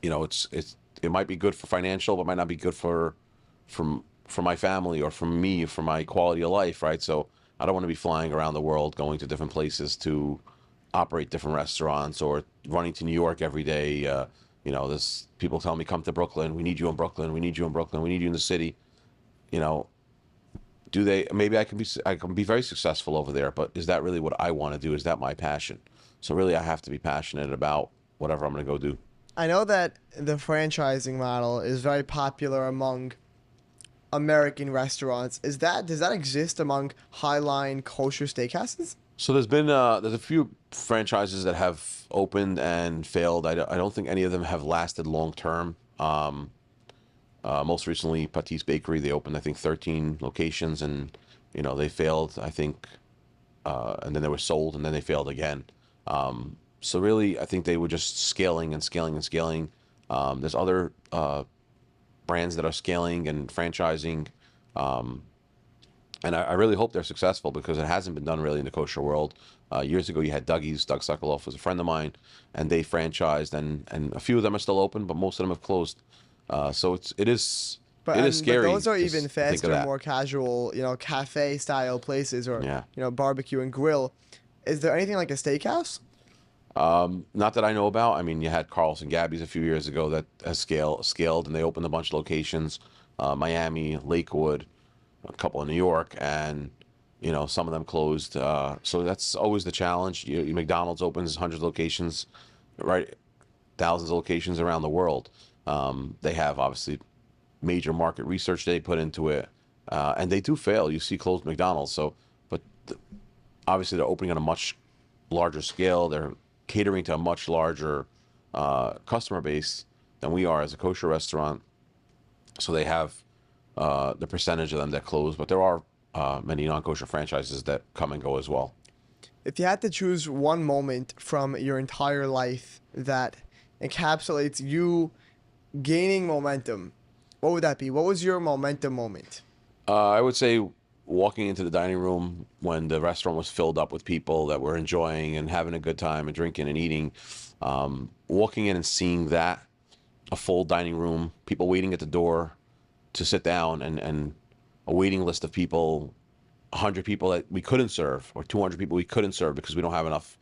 It might be good for financial, but might not be good for my family or for me, for my quality of life, right? So I don't want to be flying around the world, going to different places to operate different restaurants, or running to New York every day. There's people telling me, come to Brooklyn. We need you in Brooklyn. We need you in Brooklyn. We need you in the city. You know, maybe I can be very successful over there, but is that really what I want to do? Is that my passion? So really, I have to be passionate about whatever I'm going to go do. I know that the franchising model is very popular among American restaurants. Does that exist among highline kosher steakhouses? So there's a few franchises that have opened and failed. I don't think any of them have lasted long term. Most recently, Patisse Bakery, they opened, I think, 13 locations, and they failed, I think, and then they were sold, and then they failed again. So really, I think they were just scaling and scaling and scaling. There's other brands that are scaling and franchising, and I really hope they're successful, because it hasn't been done really in the kosher world. Years ago, you had Dougie's. Doug Sokoloff was a friend of mine, and they franchised, and a few of them are still open, but most of them have closed. So it is scary. But those are to even think of faster, that. more casual, cafe style places, or Yeah. barbecue and grill. Is there anything like a steakhouse? Not that I know about. I mean, you had Carl's and Gabby's a few years ago that has scaled, and they opened a bunch of locations, Miami, Lakewood, a couple in New York, and some of them closed. So that's always the challenge. McDonald's opens hundreds of locations, right? Thousands of locations around the world. They have obviously major market research they put into it, and they do fail. You see closed McDonald's. So, but obviously they're opening on a much larger scale. They're catering to a much larger customer base than we are as a kosher restaurant. So they have the percentage of them that close, but there are many non-kosher franchises that come and go as well. If you had to choose one moment from your entire life that encapsulates you gaining momentum What would that be? What was your momentum moment? I would say walking into the dining room when the restaurant was filled up with people that were enjoying and having a good time and drinking and eating. Walking in and seeing that, a full dining room, people waiting at the door to sit down, and a waiting list of people, 100 people that we couldn't serve, or 200 people we couldn't serve because we don't have enough,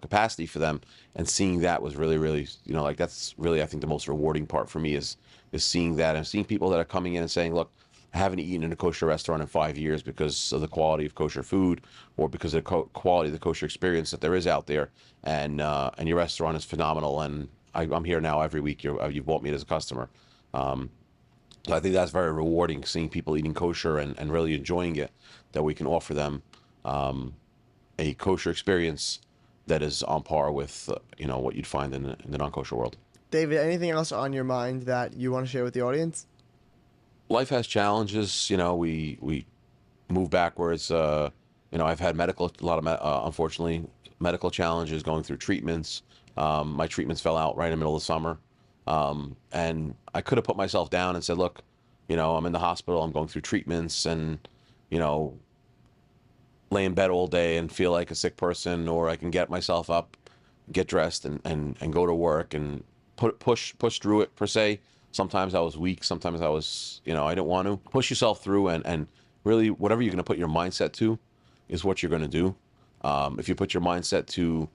capacity for them. And seeing that was really, really, like, that's really, I think, the most rewarding part for me is seeing that, and seeing people that are coming in and saying, look, I haven't eaten in a kosher restaurant in 5 years because of the quality of kosher food, or because of the quality of the kosher experience that there is out there, and your restaurant is phenomenal, and I'm here now every week. You've bought me as a customer. So I think that's very rewarding, seeing people eating kosher and really enjoying it, that we can offer them a kosher experience that is on par with what you'd find in the non-kosher world. David, anything else on your mind that you want to share with the audience? Life has challenges. We move backwards. I've had a lot of unfortunately medical challenges, going through treatments. My treatments fell out right in the middle of the summer. And I could have put myself down and said, look, I'm in the hospital, I'm going through treatments, and, lay in bed all day and feel like a sick person, or I can get myself up, get dressed, and go to work and push through it, per se. Sometimes I was weak. Sometimes I was, I didn't want to push yourself through, and really whatever you're going to put your mindset to is what you're going to do. If you put your mindset to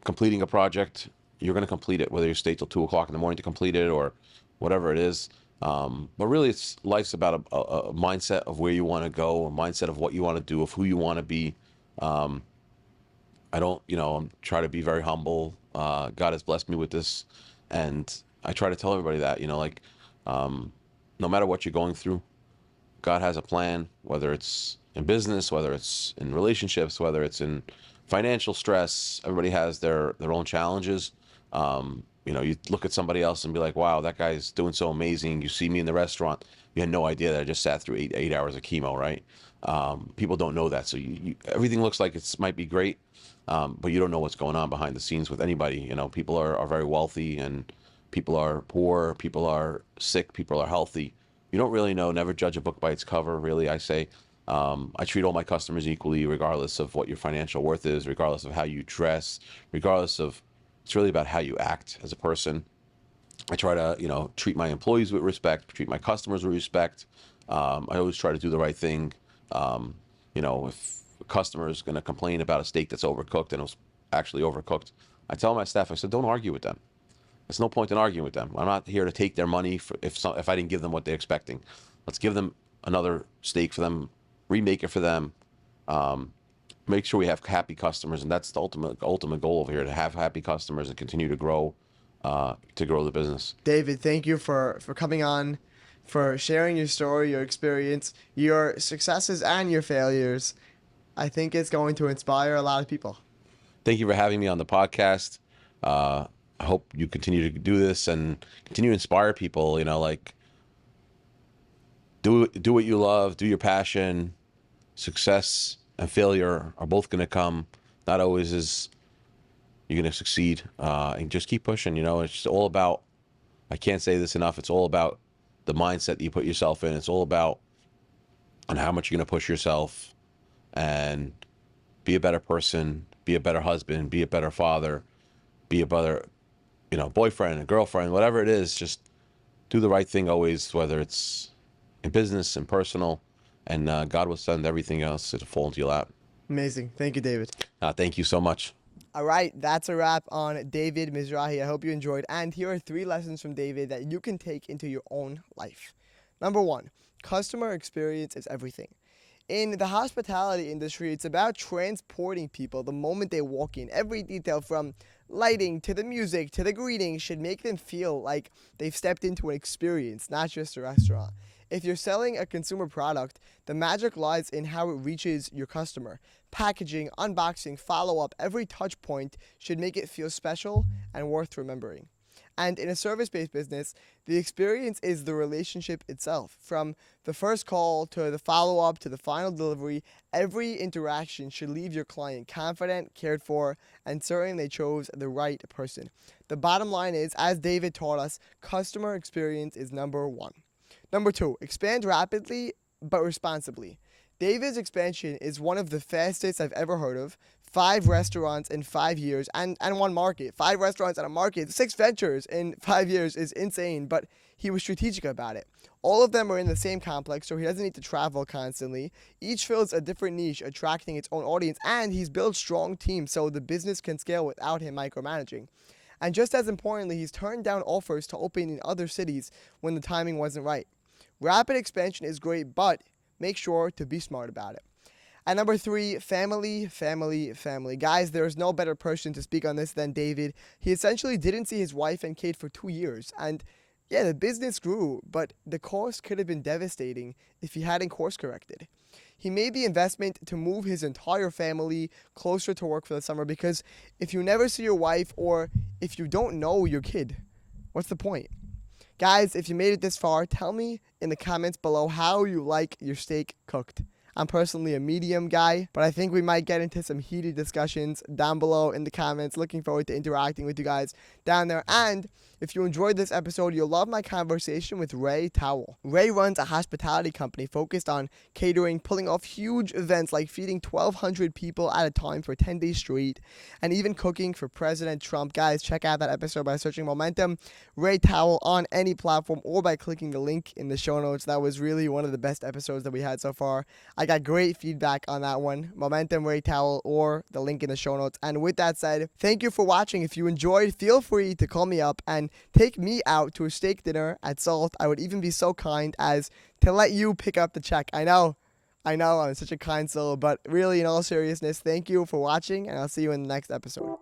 completing a project, you're going to complete it, whether you stay till 2 o'clock in the morning to complete it or whatever it is. But really, life's about a mindset of where you want to go, a mindset of what you want to do, of who you want to be. I don't, try to be very humble. God has blessed me with this, and I try to tell everybody that, no matter what you're going through, God has a plan, whether it's in business, whether it's in relationships, whether it's in financial stress. Everybody has their own challenges. You look at somebody else and be like, wow, that guy's doing so amazing. You see me in the restaurant, you had no idea that I just sat through eight hours of chemo, right? People don't know that. So everything looks like it might be great, but you don't know what's going on behind the scenes with anybody. People are very wealthy, and people are poor, people are sick, people are healthy. You don't really know. Never judge a book by its cover, really, I say. I treat all my customers equally, regardless of what your financial worth is, regardless of how you dress, regardless of, it's really about how you act as a person. I try to, treat my employees with respect, treat my customers with respect. I always try to do the right thing. If a customer is going to complain about a steak that's overcooked and it was actually overcooked, I tell my staff, I said, don't argue with them. There's no point in arguing with them. I'm not here to take their money if I didn't give them what they're expecting. Let's give them another steak for them, remake it for them, make sure we have happy customers, and that's the ultimate goal over here, to have happy customers and continue to grow the business. David, thank you for coming on, for sharing your story, your experience, your successes and your failures. I think it's going to inspire a lot of people. Thank you for having me on the podcast. I hope you continue to do this and continue to inspire people, do what you love, do your passion. Success and failure are both going to come. Not always is you're going to succeed, and just keep pushing. It's just all about, I can't say this enough, it's all about the mindset that you put yourself in. It's all about on how much you're going to push yourself and be a better person, be a better husband, be a better father, be a better, boyfriend, a girlfriend, whatever it is. Just do the right thing always, whether it's in business and personal, and God will send everything else to fall into your lap. Amazing. Thank you, David. Thank you so much. All right, that's a wrap on David Mizrahi. I hope you enjoyed. And here are 3 lessons from David that you can take into your own life. Number 1, customer experience is everything. In the hospitality industry, it's about transporting people the moment they walk in. Every detail, from lighting to the music to the greeting, should make them feel like they've stepped into an experience, not just a restaurant. If you're selling a consumer product, the magic lies in how it reaches your customer. Packaging, unboxing, follow-up, every touch point should make it feel special and worth remembering. And in a service-based business, the experience is the relationship itself. From the first call to the follow-up to the final delivery, every interaction should leave your client confident, cared for, and certain they chose the right person. The bottom line is, as David taught us, customer experience is number one. Number two, expand rapidly but responsibly. David's expansion is one of the fastest I've ever heard of. 5 restaurants in 5 years and one market. 5 restaurants and a market. 6 ventures in 5 years is insane, but he was strategic about it. All of them are in the same complex, so he doesn't need to travel constantly. Each fills a different niche, attracting its own audience, and he's built strong teams so the business can scale without him micromanaging. And just as importantly, he's turned down offers to open in other cities when the timing wasn't right. Rapid expansion is great, but make sure to be smart about it. And number 3, family. Guys, there's no better person to speak on this than David. He essentially didn't see his wife and kid for 2 years. And yeah, the business grew, but the cost could have been devastating if he hadn't course corrected. He made the investment to move his entire family closer to work for the summer, because if you never see your wife or if you don't know your kid, what's the point? Guys, if you made it this far, tell me in the comments below how you like your steak cooked. I'm personally a medium guy, but I think we might get into some heated discussions down below in the comments. Looking forward to interacting with you guys down there. And if you enjoyed this episode, you'll love my conversation with Ray Towell. Ray runs a hospitality company focused on catering, pulling off huge events like feeding 1,200 people at a time for 10 days straight, and even cooking for President Trump. Guys, check out that episode by searching Momentum Ray Towell on any platform or by clicking the link in the show notes. That was really one of the best episodes that we had so far. I got great feedback on that one. Momentum Ray Towell or the link in the show notes. And with that said, thank you for watching. If you enjoyed, feel free to call me up and take me out to a steak dinner at Salt. I would even be so kind as to let you pick up the check. I know, I'm such a kind soul, but really, in all seriousness, thank you for watching, and I'll see you in the next episode.